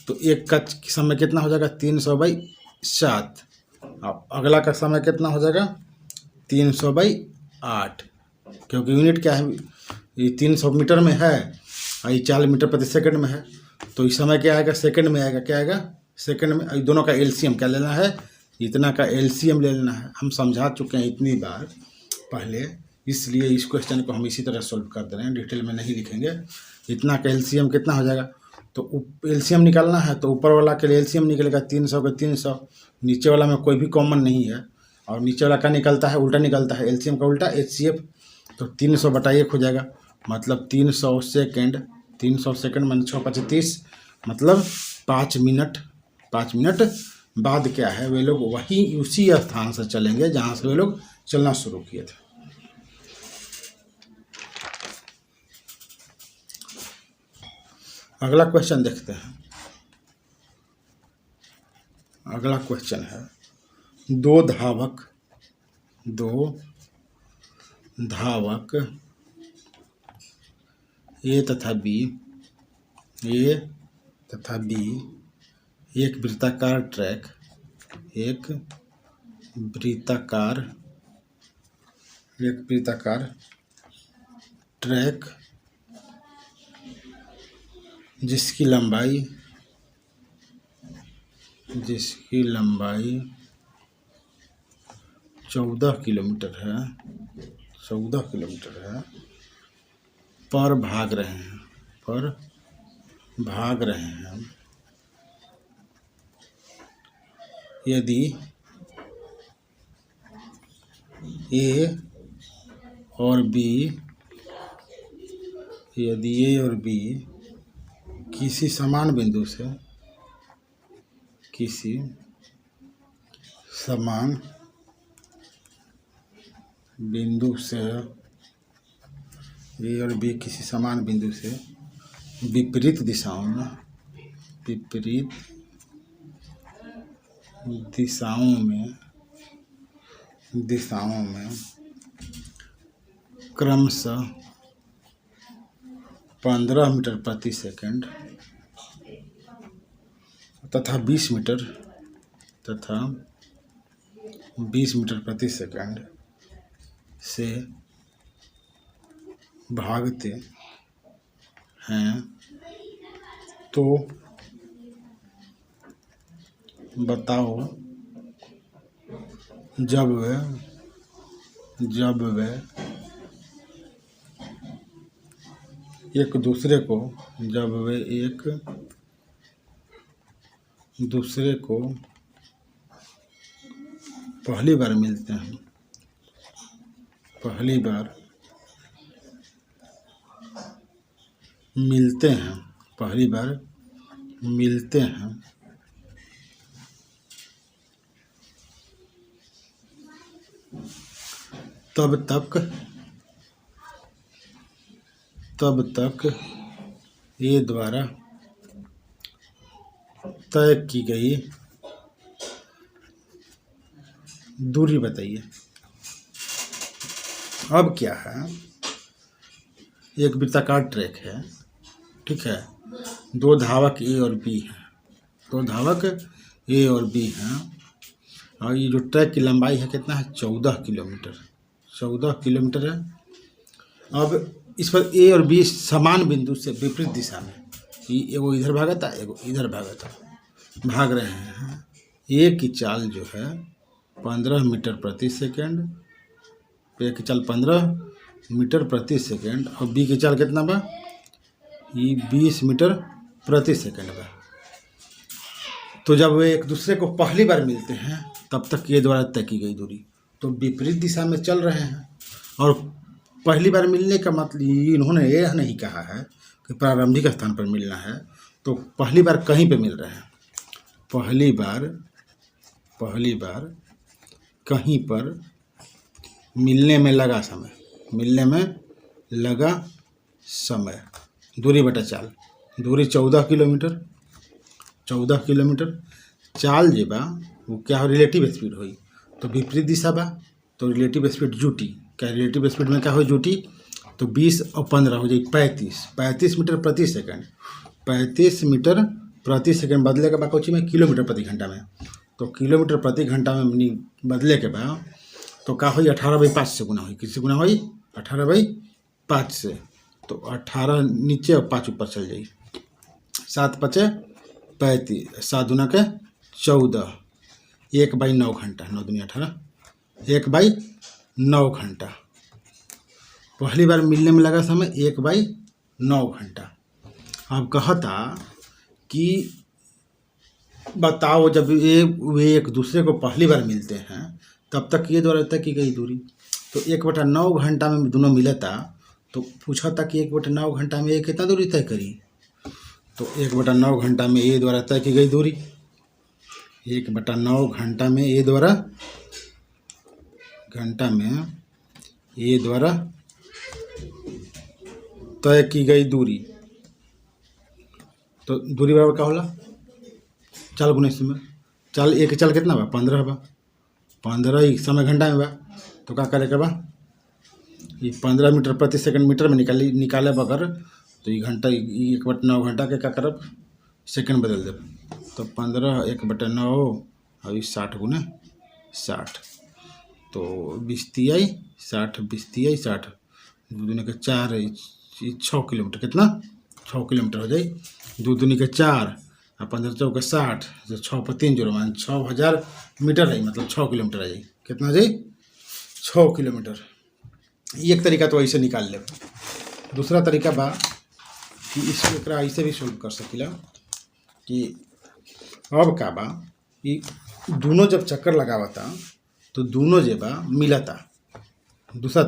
तो एक का समय कितना हो जाएगा? 300/7। अब अगला का समय कितना हो जाएगा? 300/8, क्योंकि यूनिट क्या है, ये 300 मीटर में है और ये 40 मीटर प्रति सेकंड में है, तो इस समय क्या आएगा? सेकंड में आएगा। क्या आएगा? सेकंड में। दोनों का एलसीएम क्या लेना है? इतना का एलसीएम ले लेना है। हम समझा चुके हैं इतनी बार पहले, इसलिए इस क्वेश्चन को हम इसी तरह सॉल्व कर दे रहे हैं, डिटेल में नहीं लिखेंगे। इतना का एलसीएम कितना हो जाएगा? तो एलसीएम निकालना है तो ऊपर वाला के लिए एलसीएम निकलेगा 300 का 300, नीचे वाला में कोई भी कॉमन नहीं है, और नीचे वाला का निकलता है उल्टा निकलता है, एलसीएम का उल्टा HCF। तो 300/1 हो जाएगा, मतलब 300 सेकेंड। 300 सेकेंड मान 6×5 = 30, मतलब 5 मिनट। 5 मिनट बाद क्या है, वे लोग वही उसी स्थान से चलेंगे जहाँ से वे लोग चलना शुरू किए थे। अगला क्वेश्चन देखते हैं। अगला क्वेश्चन है, दो धावक ए तथा बी एक वृत्ताकार ट्रैक जिसकी लंबाई 14 किलोमीटर है, पर भाग रहे हैं। यदि ए और बी किसी समान बिंदु से किसी समान बिंदु से ए और बी किसी समान बिंदु से विपरीत दिशाओं में क्रमशः 15 मीटर प्रति सेकंड तथा 20 मीटर प्रति सेकंड से भागते हैं तो बताओ जब वे एक दूसरे को पहली बार मिलते हैं तब तक ए द्वारा तय की गई दूरी बताइए। अब क्या है, एक वृत्ताकार ट्रैक है, ठीक है, दो धावक ए और बी हैं, और ये जो ट्रैक की लंबाई है कितना है, 14 किलोमीटर है। अब इस पर ए और बी समान बिंदु से विपरीत दिशा में, एगो इधर भागा था, एगो इधर भाग रहे हैं। ए की चाल जो है 15 मीटर प्रति सेकंड, ए की चाल 15 मीटर प्रति सेकंड, और बी की चाल कितना बा, ये 20 मीटर प्रति सेकंड बा। तो जब वे एक दूसरे को पहली बार मिलते हैं तब तक ये द्वारा तय की गई दूरी, तो विपरीत दिशा में चल रहे हैं। और पहली बार मिलने का मतलब इन्होंने यह नहीं कहा है कि प्रारंभिक स्थान पर मिलना है, तो पहली बार कहीं पे मिल रहे हैं, पहली बार कहीं पर मिलने में लगा समय, दूरी बटा चाल, दूरी 14 किलोमीटर। चाल जे बा वो क्या हो, रिलेटिव स्पीड हुई, तो विपरीत दिशा बा तो रिलेटिव स्पीड जुटी, क्या रिलेटिव स्पीड में क्या हो जुटी, तो 20 और 15 हो जाए 35 मीटर प्रति सेकंड। 35 मीटर प्रति सेकंड बदले के बाद कोची में किलोमीटर प्रति घंटा में, तो किलोमीटर प्रति घंटा में बदले के बाद तो क्या हुई, 18/5 से गुना हुई, किससे गुना हुई, 18/5 से, तो 18 नीचे और 5 ऊपर चल जाई, 7 पचे 35, 7 दूना के 14, 1/9 घंटा, 9 दूनी 18, 1/9 घंटा। पहली बार मिलने में लगा समय 1/9 घंटा। अब कहता कि बताओ जब वे एक दूसरे को पहली बार मिलते हैं तब तक ये द्वारा तय की गई दूरी, तो 1/9 घंटा में दोनों मिला था, तो पूछा था कि 1/9 घंटा में ये कितना दूरी तय करी, तो 1/9 घंटा में ए द्वारा तय की गई दूरी, 1/9 घंटा में ए द्वारा तय की गई दूरी, तो दूरी बराबर क्या होला, चाल गुना समय, चाल एक चाल कितना बा, 15 बा, 15 ही समय घंटा में बा, तो क्या करे के बा, ये 15 मीटर प्रति सेकंड मीटर में निकाले बगर, तो ये घंटा 1/9 घंटा के क्या करब, सेकंड बदल देब, तो 15 1/9 और 60 गुना 60, तो 20 60 दूनी के 4 6 किलोमीटर, कितना 6 किलोमीटर हो जाए, 2 दूनी के 4 और 15 चौके 60, 6 पर 3 जोड़ मान 6000 मीटर है, मतलब 6 किलोमीटर आ जाए, कितना आ जाए 6 किलोमीटर। एक तरीका तो ऐसे निकाल ले। दूसरा तरीका बा कि इसको ऐसे भी सोल्व कर सकिला कि अब का बा कि दोनों जब चक्कर लगावता तो दोनों जे बा मिलता। दूसरा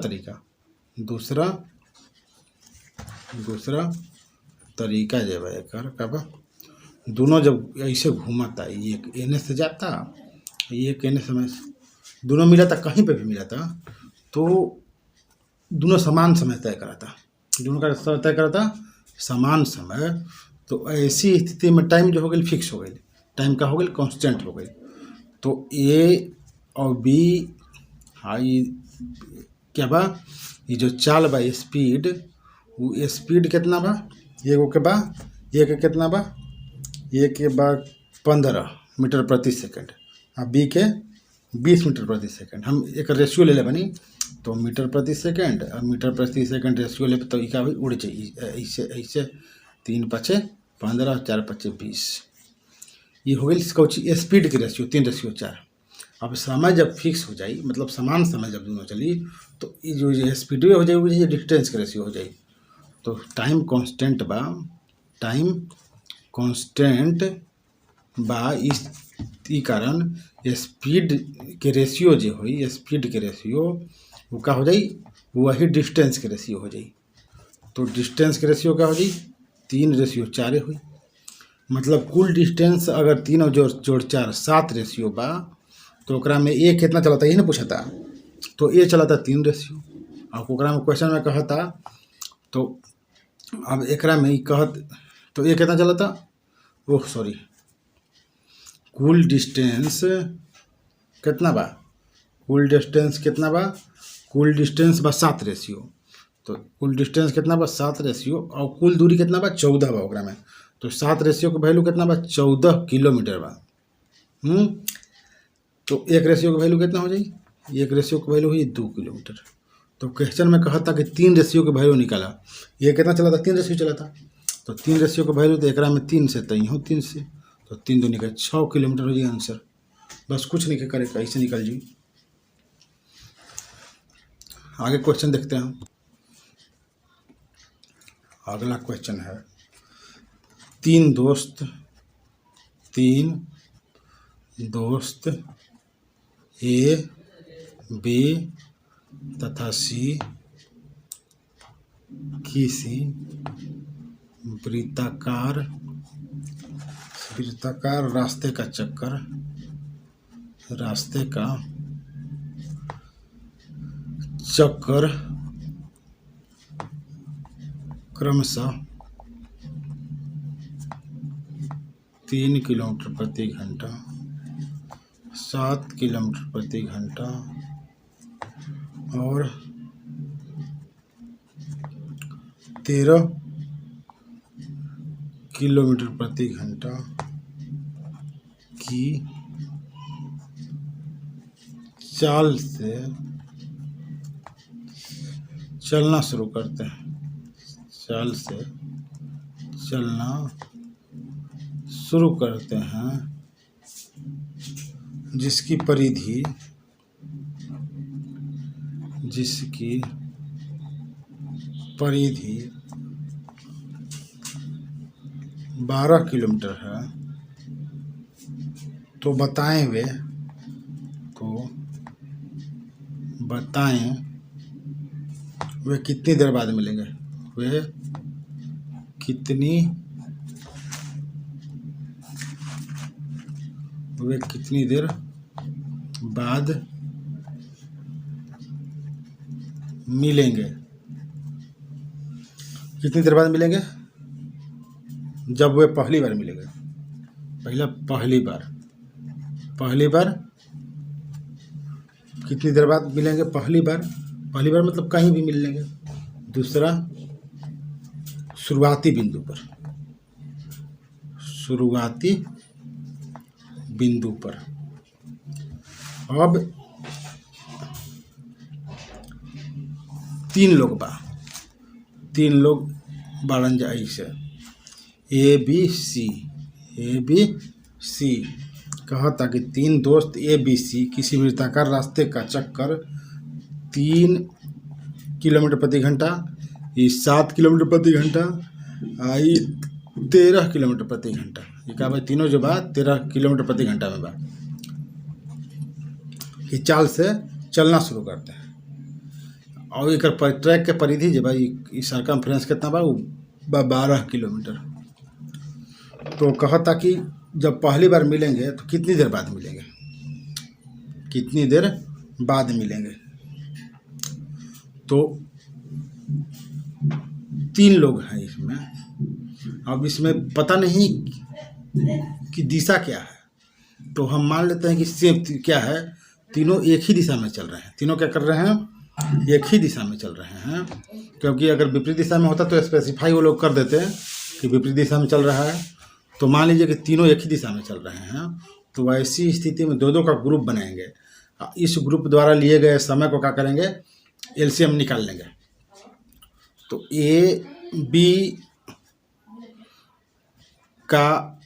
तरीका जे बा एकर का बा, दोनों जब ऐसे घूमता, ये एने से जाता, ये एने समय दोनों मिला था, कहीं पे भी मिला था तो दोनों समान समय तय करा था, दोनों का समय तय करा था समान समय। तो ऐसी स्थिति में टाइम जो हो गई फिक्स हो गई, टाइम का हो गई कांस्टेंट हो गई। तो ए और बी, हाँ ये क्या बा, ये जो चाल बा स्पीड, वो स्पीड कितना बा, एगो के बा, ए के कितना बा, ए के बा 15 मीटर प्रति सेकंड और बी के 20 मीटर प्रति सेकंड। हम एक रेशियो ले ले बनी, तो मीटर प्रति सेकंड और मीटर प्रति सेकंड रेशियो ले तो क्या भाई उड़ जाइए, ऐसे ऐसे 3 पचे 15 4 पचे 20, ये हो गई इसका स्पीड की रेशियो 3:4। अब समय जब फिक्स हो जाए, मतलब समान समय जब दोनों चली, तो ये जो स्पीड हो जाएगी, ये डिस्टेंस की रेशियो हो जाए। तो टाइम कांस्टेंट बा, टाइम कांस्टेंट बा, इस कारण स्पीड के रेशियो जो हुई, स्पीड के रेशियो वो का हो जाई, वही डिस्टेंस के रेशियो हो जाई। तो डिस्टेंस के रेशियो का हो जाई 3:4 हुई। मतलब कुल डिस्टेंस अगर 3 और जोड़ 4 7 रेशियो बा, तो ओकरा में ए कितना चला था, यही ना पूछा था, तो ए चला था 3 रेशियो। और ओकरा में क्वेश्चन में कहा था, तो अब एकरा में कहत तो ए कितना चला था, ओह सॉरी, कुल डिस्टेंस कितना बा, कुल डिस्टेंस कितना बा, कुल डिस्टेंस बा 7 रेशियो। तो कुल डिस्टेंस कितना बा 7 रेशियो, और कुल दूरी कितना बा 14 बा ओकरा में। तो 7 रेशियो का वैल्यू कितना बा 14 किलोमीटर बा। तो एक रेशियो का वैल्यू कितना हो जाए, एक रेशियो का वैल्यू हुई 2 किलोमीटर। तो क्वेश्चन में कहा था कि 3 रेशियो का वैल्यू निकाला, ये कितना चला था 3 रेशियो चला था। तो 3 रेशियो का वैल्यू तो एकरा में 3 से, तो यूँ 3 से, तो 3 2 निकल 6 किलोमीटर हो जाए आंसर। बस कुछ नहीं करे, ऐसे निकल जी। आगे क्वेश्चन देखते हैं। अगला क्वेश्चन है, तीन दोस्त ए बी तथा सी किसी वृत्ताकार रास्ते का चक्कर क्रमशः 3 किलोमीटर प्रति घंटा, 7 किलोमीटर प्रति घंटा और 13 किलोमीटर प्रति घंटा की चाल से चलना शुरू करते हैं, चाल से चलना शुरू करते हैं, जिसकी परिधि 12 किलोमीटर है। तो बताएं वे कितनी देर बाद मिलेंगे, वे कितनी देर बाद मिलेंगे, कितनी देर बाद मिलेंगे, जब वे पहली बार मिलेंगे। पहली बार कितनी देर बाद मिलेंगे, पहली बार मतलब कहीं भी मिल लेंगे। दूसरा, शुरुआती बिंदु पर। अब 3 लोग बाड़न जाई से ए बी सी कहता कि 3 दोस्त ए बी सी किसी वृत्ताकार रास्ते का चक्कर 3 किलोमीटर प्रति घंटा, 7 किलोमीटर प्रति घंटा, 13 किलोमीटर प्रति घंटा, ये का भाई तीनों जो बात 13 किलोमीटर प्रति घंटा में बात कि चाल से चलना शुरू करते हैं। और एक ट्रैक के परिधि जो भाई सर्कमफ्रेंस कितना बा 12 किलोमीटर। तो कहा था कि जब पहली बार मिलेंगे तो कितनी देर बाद मिलेंगे, कितनी देर बाद मिलेंगे। तो 3 लोग हैं इसमें। अब इसमें पता नहीं कि दिशा क्या है, तो हम मान लेते हैं कि सेम क्या है, तीनों एक ही दिशा में चल रहे हैं। तीनों क्या कर रहे हैं, एक ही दिशा में चल रहे हैं। क्योंकि अगर विपरीत दिशा में होता तो स्पेसिफाई वो लोग कर देते हैं कि विपरीत दिशा में चल रहा है। तो मान लीजिए कि तीनों एक ही दिशा में चल रहे हैं, तो ऐसी स्थिति में 2-2 का ग्रुप बनाएंगे। इस ग्रुप द्वारा लिए गए समय को क्या करेंगे, एलसीएम निकाल लेंगे। तो ए बी का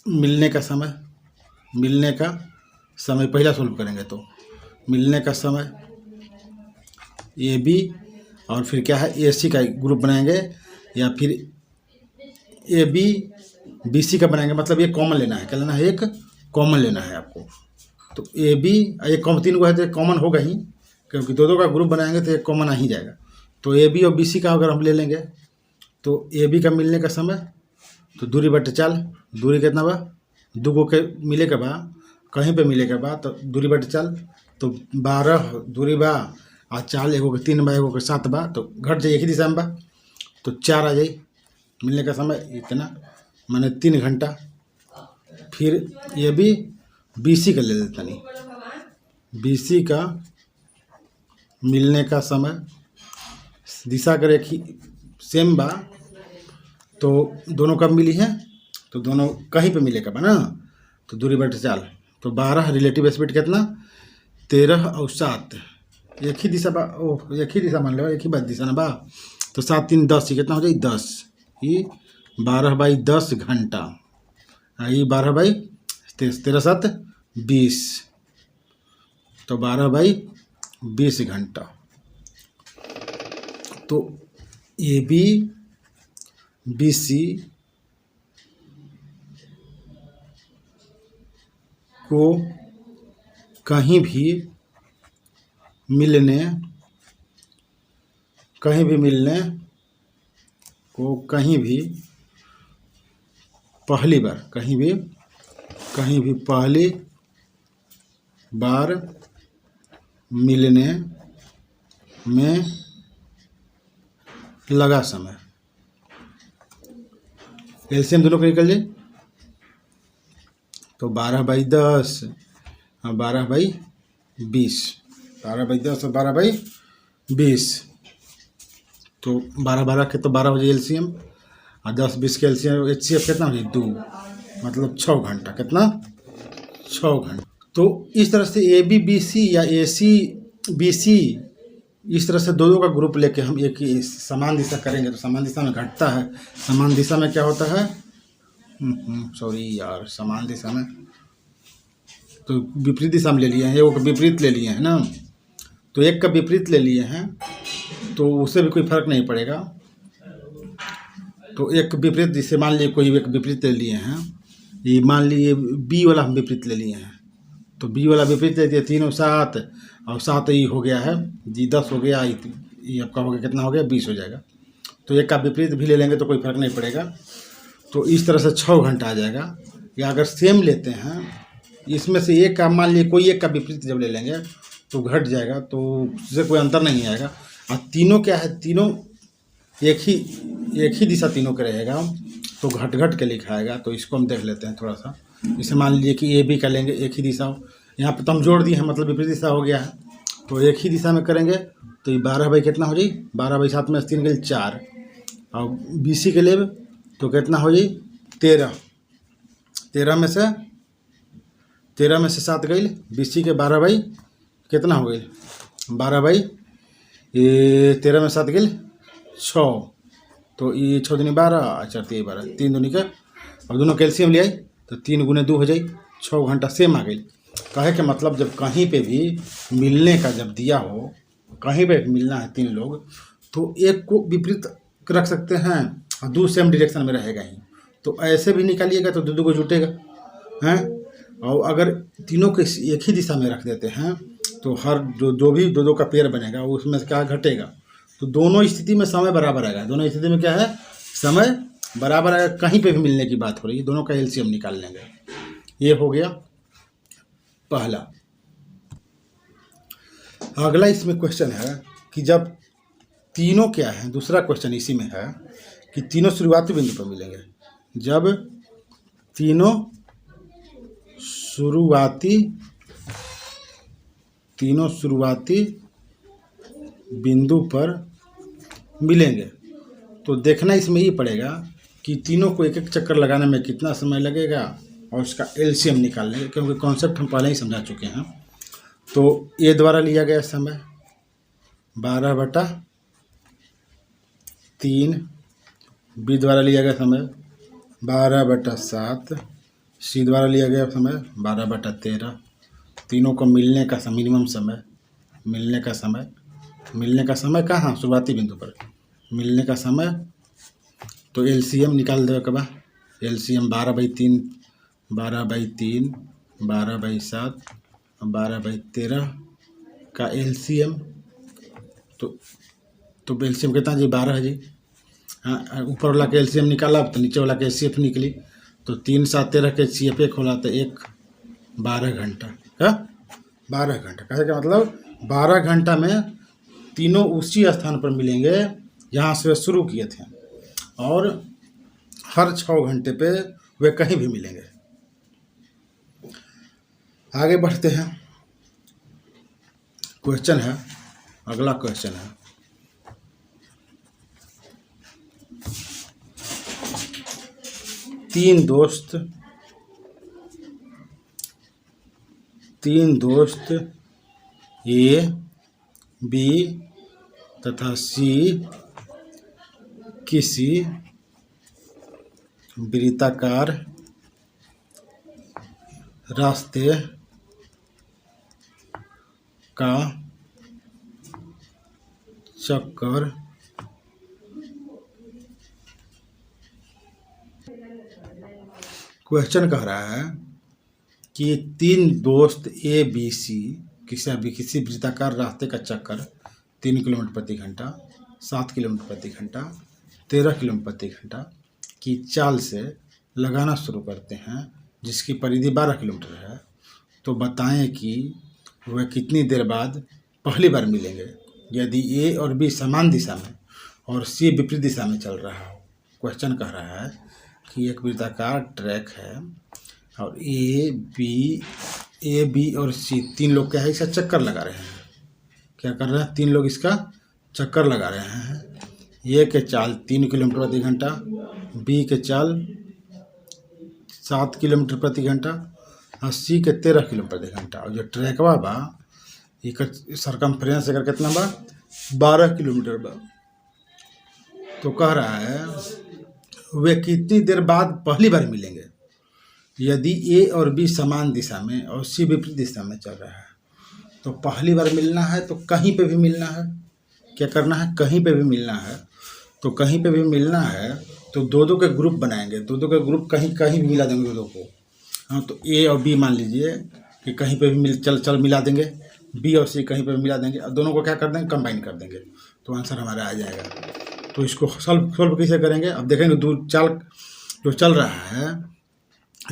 मिलने का समय पहला सोल्व करेंगे। तो मिलने का समय ए बी, और फिर क्या है, ए सी का ग्रुप बनाएंगे, या फिर ए बी बी सी का बनाएंगे। मतलब ये कॉमन लेना है, क्या लेना है, एक कॉमन लेना है आपको। तो ए बी एक कॉमन, 3 को है तो एक कॉमन होगा ही, क्योंकि 2-2 का ग्रुप बनाएंगे तो एक कॉमन आ ही जाएगा। तो ए बी और बी सी का अगर हम ले लेंगे तो ए बी का मिलने का समय, तो दूरी बटे चाल, दूरी कितना बा, 2 को के मिले के बा, कहीं पे मिले के बा, तो दूरी बटे चाल, तो 12 दूरी बा, और चाल एगो के 3 बा, एगो के 7 बा, तो घट जाए एक ही दिशा में बा, तो 4 आ जाए। मिलने का समय इतना, माने 3 घंटा। फिर ये भी बी सी का ले लेता, नहीं बी सी का मिलने का समय, दिशा अगर एक ही सेम बा तो दोनों कब मिली है, तो दोनों कहीं पे मिले का बा ना, तो दूरी बटे चाल, तो 12 रिलेटिव स्पीड कितना, 13 और 7 एक ही दिशा बा, एक ही दिशा मान लो, एक ही बात दिशा ना बा, तो 7 3 10, ये कितना हो जाए 10, ये 12/10 घंटा, ये 12/13 7 20, तो 12/20 घंटा। तो ए बी बी सी को कहीं भी मिलने को कहीं भी पहली बार मिलने में लगा समय। एलसीएम दोनों को निकल जाए, तो 12/10 और 12/20, 12/10 और 12/20, तो 12 के तो 12 हो जाए एलसीएम, और 10-20 के एलसीएम एचसीएफ कितना हो जाए 2, मतलब 6 घंटा, कितना 6 घंटा। तो इस तरह से ए बी बी सी या ए सी बी सी, इस तरह से 2-2 का ग्रुप लेके हम एक ही समान दिशा करेंगे, तो समान दिशा में घटता है। समान दिशा में क्या होता है, सॉरी यार, समान दिशा में तो विपरीत दिशा में ले लिए हैं, एक विपरीत ले लिए हैं ना, तो एक का विपरीत ले लिए हैं, तो उससे भी कोई फर्क नहीं पड़ेगा। तो एक विपरीत, जिसे मान लीजिए कोई एक विपरीत ले लिए हैं, ये मान लीजिए बी वाला हम विपरीत ले लिए हैं, तो बी वाला विपरीत ले दिए, 3 और 7, और 7 ये हो गया है जी 10 हो गया, ये आपका हो गया, कितना हो गया 20 हो जाएगा। तो एक का विपरीत भी ले लेंगे तो कोई फर्क नहीं पड़ेगा। तो इस तरह से 6 घंटा आ जाएगा। या अगर सेम लेते हैं, इसमें से एक का मान लीजिए कोई एक का विपरीत जब ले लेंगे तो घट जाएगा, तो उससे कोई अंतर नहीं आएगा। और तीनों क्या है, तीनों एक ही दिशा तीनों का रहेगा, तो घट घट के लिखाएगा। तो इसको हम देख लेते हैं थोड़ा सा। जैसे मान लीजिए कि ए बी का लेंगे, एक ही दिशा हो, यहाँ पे तो हम जोड़ दिए हैं, मतलब विपरीत दिशा हो गया है, तो एक ही दिशा में करेंगे। तो ये 12 कितना हो जाए, 12/7 में 3 के 4, और बी सी के लिए तो कितना हो जाए 13, 13 में से 7 गई, बी सी के 12 कितना हो गई, 13 में 7 गई 6, तो ये 6 दूनी 12, 4 3 12, 3 दूनी का, अब दोनों कैल्शियम ले आई, तो 3 × 2 हो जाए, 6 घंटा सेम आ गई। कहे के मतलब जब कहीं पे भी मिलने का जब दिया हो, कहीं पे मिलना है 3 लोग, तो एक को विपरीत रख सकते हैं और दूसरे सेम डायरेक्शन में रहेगा ही, तो ऐसे भी निकालिएगा तो 2 को जुटेगा हैं। और अगर तीनों के एक ही दिशा में रख देते हैं तो हर जो भी 2 का पेयर बनेगा उसमें क्या घटेगा, तो दोनों स्थिति में समय बराबर आएगा। दोनों स्थिति में क्या है, समय बराबर अगर कहीं पे भी मिलने की बात हो रही है, दोनों का एलसीएम निकाल लेंगे। ये हो गया पहला। अगला इसमें क्वेश्चन है कि जब तीनों क्या है, दूसरा क्वेश्चन इसी में है कि तीनों शुरुआती बिंदु पर मिलेंगे। जब तीनों शुरुआती बिंदु पर मिलेंगे तो देखना इसमें ये पड़ेगा कि तीनों को एक एक चक्कर लगाने में कितना समय लगेगा और उसका एलसीएम निकालने, क्योंकि कॉन्सेप्ट हम पहले ही समझा चुके हैं। तो ए द्वारा लिया गया समय 12/3, बी द्वारा लिया गया समय 12/7, सी द्वारा लिया गया समय 12/13। तीनों को मिलने का मिनिमम समय, मिलने का समय कहाँ, शुरुआती बिंदु पर मिलने का समय। तो एलसीएम निकाल दो कब, एलसीएम 12/3, 12/3, 12/7, 12/13 का एलसीएम। तो एलसीएम कितना जी, 12 है जी। हाँ, ऊपर वाला के एलसीएम निकाला तो नीचे वाला के एचसीएफ निकली। तो 3 7 13 के एचसीएफ एक होला तो 12 घंटा है, 12 घंटा। कहने का मतलब 12 घंटा में तीनों उसी स्थान पर मिलेंगे जहाँ से वे शुरू किए थे, और हर 6 घंटे पे वे कहीं भी मिलेंगे। आगे बढ़ते हैं। क्वेश्चन है, अगला क्वेश्चन है तीन दोस्त ए, बी तथा सी किसी वृत्ताकार रास्ते का चक्कर क्वेश्चन कह रहा है कि तीन दोस्त ए बी सी किसी वृत्ताकार रास्ते का चक्कर 3 किलोमीटर प्रति घंटा, 7 किलोमीटर प्रति घंटा, 13 किलोमीटर प्रति घंटा की चाल से लगाना शुरू करते हैं, जिसकी परिधि 12 किलोमीटर है। तो बताएं कि वह कितनी देर बाद पहली बार मिलेंगे यदि ए और बी समान दिशा में और सी विपरीत दिशा में चल रहा हो। क्वेश्चन कह रहा है कि एक वृत्ताकार ट्रैक है और ए बी और सी तीन लोग क्या है, इसका चक्कर लगा रहे हैं। क्या कर रहे हैं, तीन लोग इसका चक्कर लगा रहे हैं। ए के चाल 3 किलोमीटर प्रति घंटा, बी के चाल 7 किलोमीटर प्रति घंटा और सी के 13 किलोमीटर प्रति घंटा। और जो ट्रैकवा बा एकर सरकमफ्रेंस एकर कितना बा, 12 किलोमीटर बा। तो कह रहा है वे कितनी देर बाद पहली बार मिलेंगे यदि ए और बी समान दिशा में और सी विपरीत दिशा में चल रहा है। तो पहली बार मिलना है तो कहीं पे भी मिलना है। क्या करना है, कहीं पे भी मिलना है। तो कहीं पे भी मिलना है तो दो के ग्रुप बनाएंगे, दो के ग्रुप कहीं भी मिला देंगे दो को। हाँ, तो ए और बी मान लीजिए कि कहीं पे भी चल मिला देंगे, बी और सी कहीं पे भी मिला देंगे और दोनों को क्या कर देंगे, कंबाइन कर देंगे। तो आंसर हमारा आ जाएगा। तो इसको सॉल्व कैसे करेंगे, अब देखेंगे। दूर चाल जो चल रहा है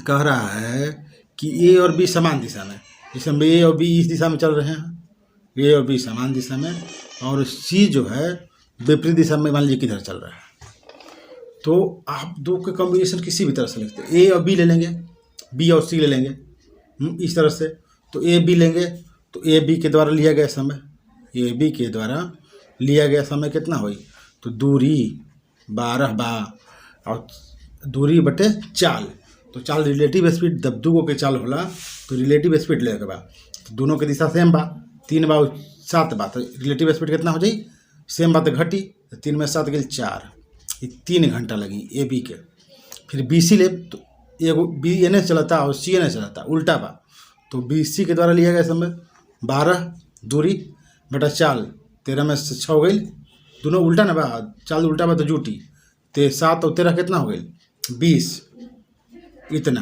कह रहा है कि ए और बी समान दिशा में, जिसमें ए और बी इस दिशा में चल रहे हैं, ए और बी समान दिशा में, और सी जो है विपरीत दिशा में मान लीजिए किधर चल रहा है। तो आप दो के कॉम्बिनेशन किसी भी तरह से लिखते हैं। ए और बी ले लेंगे, बी और सी ले लेंगे इस तरह से। तो ए बी लेंगे तो ए बी के द्वारा लिया गया समय, ए बी के द्वारा लिया गया समय कितना हुई, तो दूरी 12 बा और दूरी बटे चाल। तो चाल रिलेटिव स्पीड जब दो के चाल होला तो रिलेटिव स्पीड लेके बा, तो दोनों के दिशा सेम बा, 3 बा 7 बा, तो रिलेटिव स्पीड कितना हो जाई, सेम बात घटी। तो 3 में 7 गेल 4, ये 3 घंटा लगी ए बी के। फिर बी सी ले तो एगो बी एने चलता और सी एने चलता, उल्टा बा। तो बी सी के द्वारा लिया गया समय 12 दूरी बटा चाल, 13 में 6 हो गई, दोनों उल्टा ना बा, चाल उल्टा बा तो जुटी। तो 7 और 13 कितना हो गई, 20 इतना।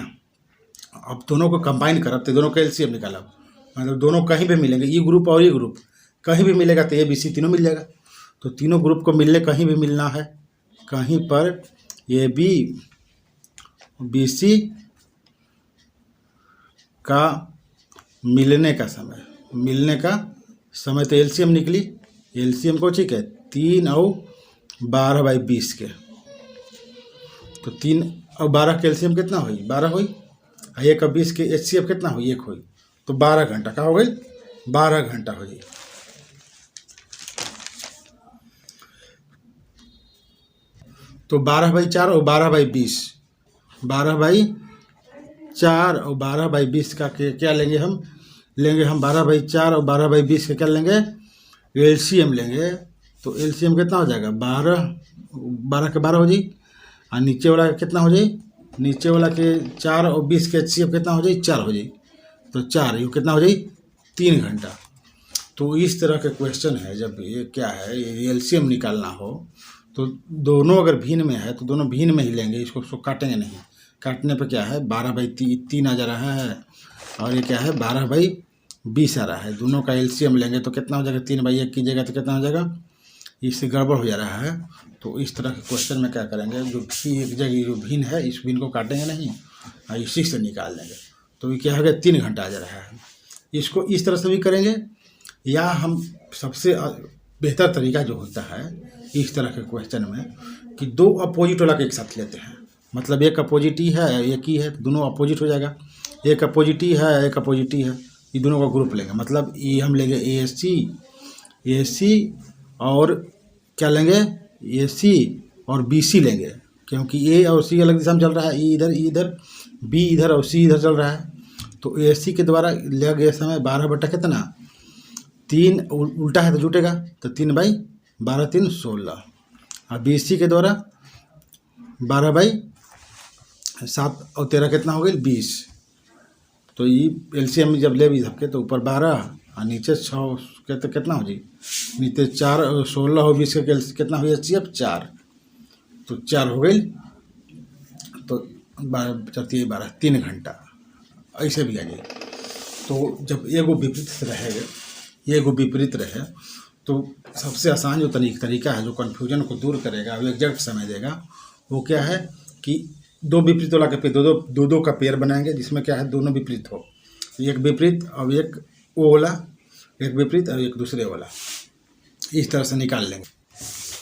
अब दोनों को कंबाइन करब तो दोनों का एलसीएम निकालब, मतलब दोनों कहीं पे मिलेंगे, ये ग्रुप और ये ग्रुप कहीं भी मिलेगा तो ए बी सी तीनों मिल जाएगा। तो तीनों ग्रुप को मिलने कहीं भी मिलना है, कहीं पर ए बी बी सी का मिलने का समय तो एलसीएम निकली। एलसीएम को ठीक है 3 और 12/20 के, तो 3 और 12 के एलसीएम कितना हुई 12 हुई, 1 और 20 के एचसीएफ कितना हुई 1 हुई, तो 12 घंटा का हो गई 12 घंटा हो गई। तो 12/4 और 12/20, 12/4 और 12/20 का क्या लेंगे हम 12/4 और 12/20 का क्या लेंगे एलसीएम लेंगे। तो एलसीएम कितना हो जाएगा 12 के 12 हो जाए, और नीचे वाला कितना हो जाए, नीचे वाला के 4 और 20 के एचसीएफ कितना हो जाए 4 हो जाए, तो 4 ये कितना हो जाए 3 घंटा। तो इस तरह के क्वेश्चन है, जब ये क्या है एलसीएम निकालना हो तो दोनों अगर भिन्न में है तो दोनों भिन्न में ही लेंगे, इसको काटेंगे नहीं। काटने पर क्या है 12/3 आ जा रहा है, और ये क्या है 12/20 आ रहा है। दोनों का एलसीएम लेंगे तो कितना हो जाएगा 3/1 कीजिएगा तो कितना हो जाएगा, इससे गड़बड़ हो जा रहा है। तो इस तरह के क्वेश्चन में क्या करेंगे, जो भी एक जगह जो भिन्न है इस भिन्न को काटेंगे नहीं और इसी से निकाल देंगे। तो ये क्या हो गया 3 घंटा आ जा रहा है। इसको इस तरह से भी करेंगे, या हम सबसे बेहतर तरीका जो होता है इस तरह के क्वेश्चन में कि 2 अपोजिट वाला के एक साथ लेते हैं। मतलब एक अपोजिट ही है एक ही है, दोनों अपोजिट हो जाएगा। एक अपोजिट ही है एक अपोजिट ही है, ये दोनों का ग्रुप लेंगे। मतलब ये हम लेंगे ए सी और क्या लेंगे ए सी और बी सी लेंगे, क्योंकि ए और सी अलग दिशा में चल रहा है, ए इधर बी इधर और सी इधर चल रहा है। तो ए सी के द्वारा लिया गया समय 12 बटा कितना 3, उल्टा है तो जुटेगा, तो 3/12 3 16, और बी सी के द्वारा 12/7 और 13 कितना हो गई 20। तो ये एलसीएम जब ले भी सबके तो ऊपर 12 और नीचे 6 के तो कितना हो जाए, नीचे 4 16 और 20 का कितना हो जाए 4, तो 4 हो गई, तो 12 3 घंटा ऐसे भी आ जाए। तो जब एगो विपरीत रहे तो सबसे आसान जो तरीका है जो कन्फ्यूजन को दूर करेगा और एग्जैक्ट समय देगा वो क्या है कि 2 विपरीत वाला के पेयर दो का पेयर बनाएंगे, जिसमें क्या है दोनों विपरीत हो, एक विपरीत और एक वो वाला, एक विपरीत और एक दूसरे वाला, इस तरह से निकाल लेंगे।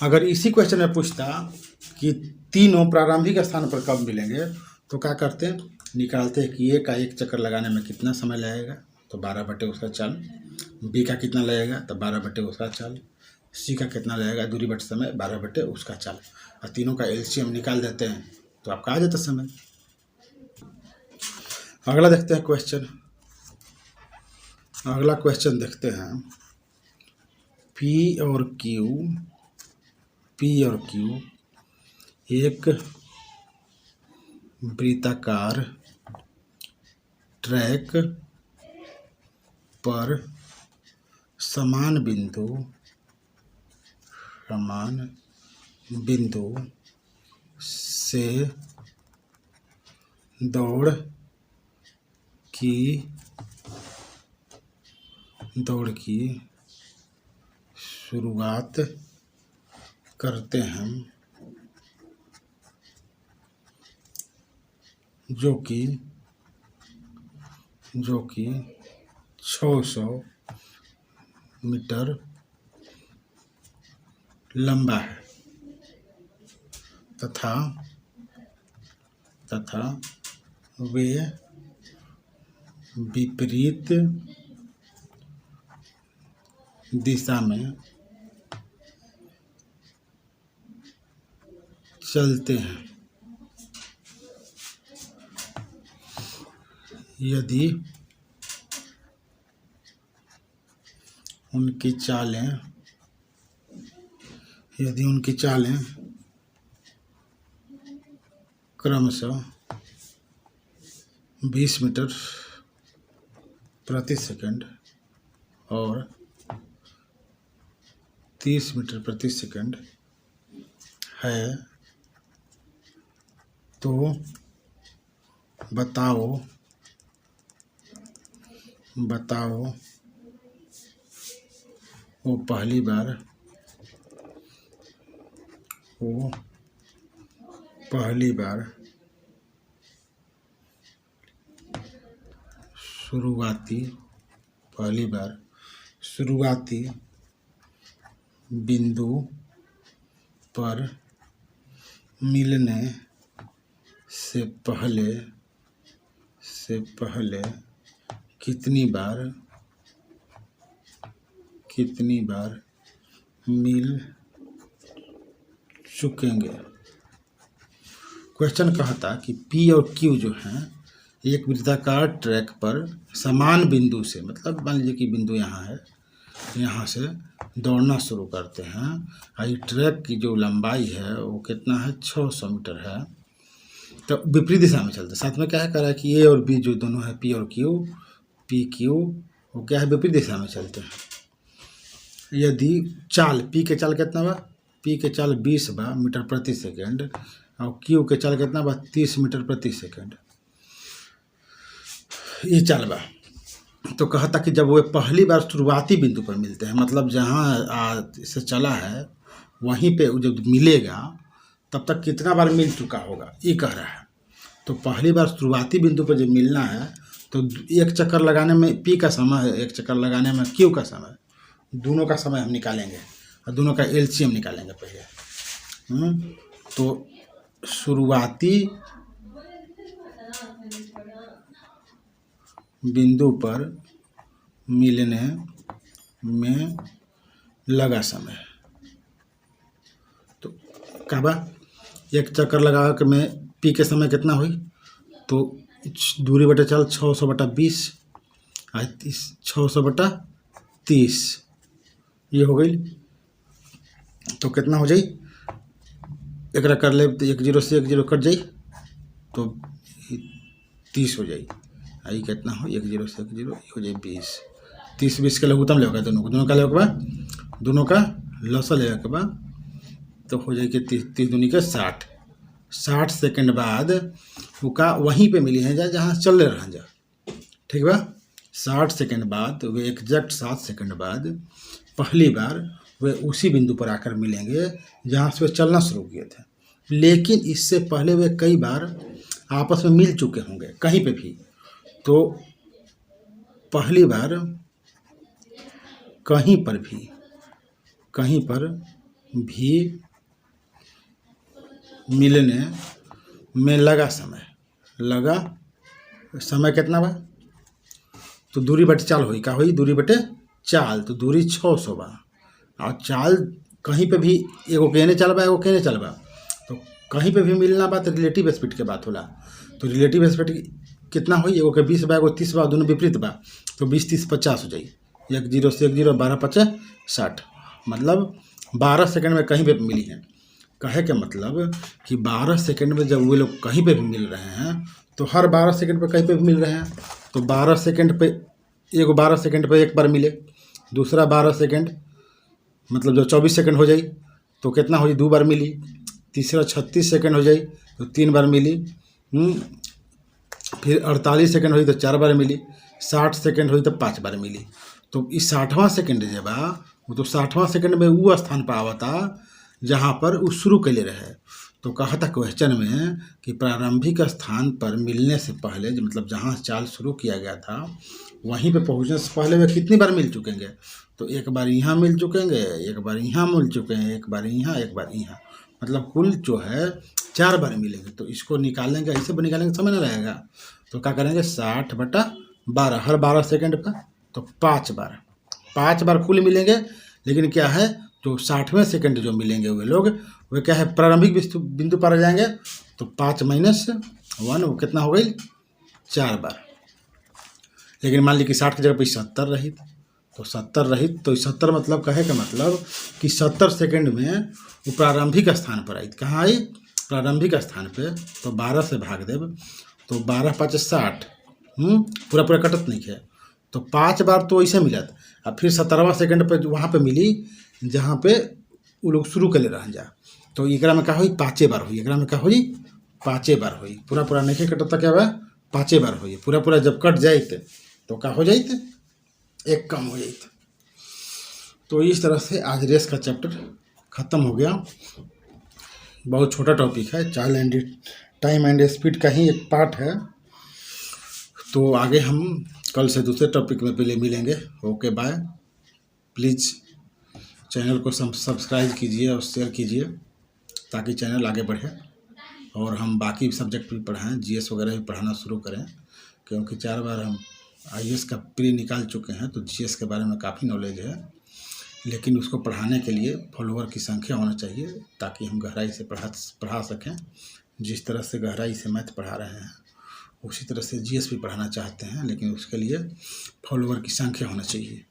अगर इसी क्वेश्चन में पूछता कि तीनों प्रारंभिक स्थान पर कब मिलेंगे तो क्या करते हैं, निकालते हैं कि ए का एक चक्कर लगाने में कितना समय लगेगा, तो 12 बटे उसका चाल, बी का कितना लगेगा तो 12 बटे उसका चाल, सी का कितना लगेगा दूरी बटे समय 12 बटे उसका चाल, और तीनों का एलसीएम निकाल देते हैं तो आपका आ जाता समय। अगला देखते हैं क्वेश्चन। अगला क्वेश्चन देखते हैं पी और क्यू एक वृत्ताकार ट्रैक पर समान बिंदु से दौड़ की शुरुआत करते हैं, जो कि 600 मीटर लंबा है तथा वे विपरीत दिशा में चलते हैं। यदि उनकी चालें क्रमशः 20 मीटर प्रति सेकंड और 30 मीटर प्रति सेकंड है तो बताओ वो पहली बार शुरुआती बिंदु पर मिलने से पहले कितनी बार मिल चुकेंगे। क्वेश्चन कहता कि P और Q जो हैं एक वृत्ताकार ट्रैक पर समान बिंदु से, मतलब मान लीजिए कि बिंदु यहाँ है, यहाँ से दौड़ना शुरू करते हैं और ये ट्रैक की जो लंबाई है वो कितना है, 600 मीटर है। तो विपरीत दिशा में चलते, साथ में क्या है, कह रहा है कि A और B जो दोनों है P और Q, PQ, वो क्या है, विपरीत दिशा में चलते हैं। यदि चाल P के चाल कितना बा, P के चाल 20 मीटर प्रति सेकेंड और Q के चाल कितना बा, 30 मीटर प्रति सेकेंड, ये चाल बा। तो कहता कि जब वो पहली बार शुरुआती बिंदु पर मिलते हैं, मतलब जहाँ से चला है वहीं पे जब मिलेगा तब तक कितना बार मिल चुका होगा, ये कह रहा है। तो पहली बार शुरुआती बिंदु पर जब मिलना है तो एक चक्कर लगाने में P का समय है, एक चक्कर लगाने में Q का समय, दोनों का समय हम निकालेंगे और दोनों का LCM निकालेंगे पहले। तो शुरुआती बिंदु पर मिलने में लगा समय, तो कहबा एक चक्कर लगा के में P के समय कितना हुई, तो दूरी बटे चल 600/20 और 600/30 ये हो गई। तो कितना हो जाई, एक कर ले तो 1 0 से 1 0 कट जाई तो 30 हो जाई। आई कितना हो, 1 0 से 1 0 हो जाए 20, 30 20 के लघुत्तम लेगा, दोनों का लेगा, दोनों का लसा लेगा के बाद तो हो जाएगी 30 दूनी के 60 सेकंड बाद वो का वहीं पे मिली है जहाँ चल रहा जा, ठीक बा। 60 सेकंड बाद वे एग्जैक्ट 7 सेकंड बाद पहली बार वे उसी बिंदु पर आकर मिलेंगे जहाँ से वे चलना शुरू किए थे, लेकिन इससे पहले वे कई बार आपस में मिल चुके होंगे कहीं पे भी। तो पहली बार कहीं पर भी मिलने में लगा समय कितना बा, तो दूरी बटे चाल हुई, का हुई, दूरी बटे चाल, तो दूरी 600 बा और चाल कहीं पे भी एगो केने चल बा, एगो केने चल बा, तो कहीं पे भी मिलना बा तो रिलेटिव स्पीड के बात होला। तो रिलेटिव स्पीड कितना हुई, एगो के 20 बा, एगो 30 बा, दोनों विपरीत बा, तो 20 30 50 हो जाई, 1 0 से 1 0 12 5 60, मतलब 12 सेकंड में कहीं पे मिली है। कहे के मतलब कि 12 सेकंड में जब वे लोग कहीं पे भी मिल रहे हैं तो हर 12 सेकंड पे कहीं पे भी मिल रहे हैं, तो 12 सेकंड पे एगो 12 सेकंड पे एक बार मिले, दूसरा 12 सेकंड मतलब जो 24 सेकंड हो जाई तो कितना हो जाए, 2 बार मिली, तीसरा 36 सेकंड हो जाई तो 3 बार मिली, फिर 48 सेकंड हुई तो 4 बार मिली, 60 सेकंड हुई तो 5 बार मिली। तो इस 60वां सेकंड जब वो तो 60वां सेकंड में वो स्थान पर आवता जहाँ पर वो शुरू के लिए रहे। तो कहा था क्वेश्चन में कि प्रारंभिक स्थान पर मिलने से पहले मतलब जहाँ चाल शुरू किया गया था वहीं पे पहुँचने से पहले वे कितनी बार मिल चुकेंगे, तो एक बार यहाँ मिल चुकेंगे, एक बार यहाँ मिल चुके हैं, एक बार यहाँ, एक बार यहाँ, मतलब कुल जो है 4 बार मिलेंगे। तो इसको निकालेंगे, ऐसे निकालेंगे समय ना लगेगा, तो क्या करेंगे 60/12 हर 12 सेकंड पर, तो 5 बार कुल मिलेंगे। लेकिन क्या है, जो 60वें सेकंड जो मिलेंगे वे लोग वे क्या है, प्रारंभिक बिंदु पर आ जाएंगे, तो 5 - 1 वो कितना हो गई, 4 बार। लेकिन मान ली कि 60 की जगह पर 70 रही तो 70 रही, तो 70 मतलब कहे का मतलब कि 70 सेकंड में वो प्रारंभिक स्थान पर आई। कहाँ आई, प्रारंभिक स्थान पे, तो 12 से भाग देव तो 12 × 5 = 60, पूरा कटत नहीं है, तो 5 बार तो ऐसे मिलत, और फिर 17वां सेकंड पे वहाँ पे मिली जहाँ पे वो लोग शुरू कर ले रह जा, तो एकरा में क्या हुई, 5 बार हुई, एकरा में क्या हुई, 5 बार हुई, पूरा नहीं कटता, क्या हुआ, 5 बार हुई, पूरा जब कट जाते तो क्या हो जाते, एक कम हो जाते। तो इस तरह से आज रेस का चैप्टर ख़त्म हो गया। बहुत छोटा टॉपिक है, टाइम एंड स्पीड का ही एक पार्ट है। तो आगे हम कल से दूसरे टॉपिक में पहले मिलेंगे। Okay bye. प्लीज़ चैनल को सब्सक्राइब कीजिए और शेयर कीजिए ताकि चैनल आगे बढ़े और हम बाकी सब्जेक्ट भी पढ़ाएं, जीएस वगैरह भी पढ़ाना शुरू करें, क्योंकि 4 बार हम आईएएस का प्री निकाल चुके हैं तो जीएस के बारे में काफ़ी नॉलेज है। लेकिन उसको पढ़ाने के लिए फॉलोअर की संख्या होना चाहिए ताकि हम गहराई से पढ़ा सकें। जिस तरह से गहराई से मैथ पढ़ा रहे हैं उसी तरह से जीएस भी पढ़ाना चाहते हैं, लेकिन उसके लिए फॉलोअर की संख्या होना चाहिए।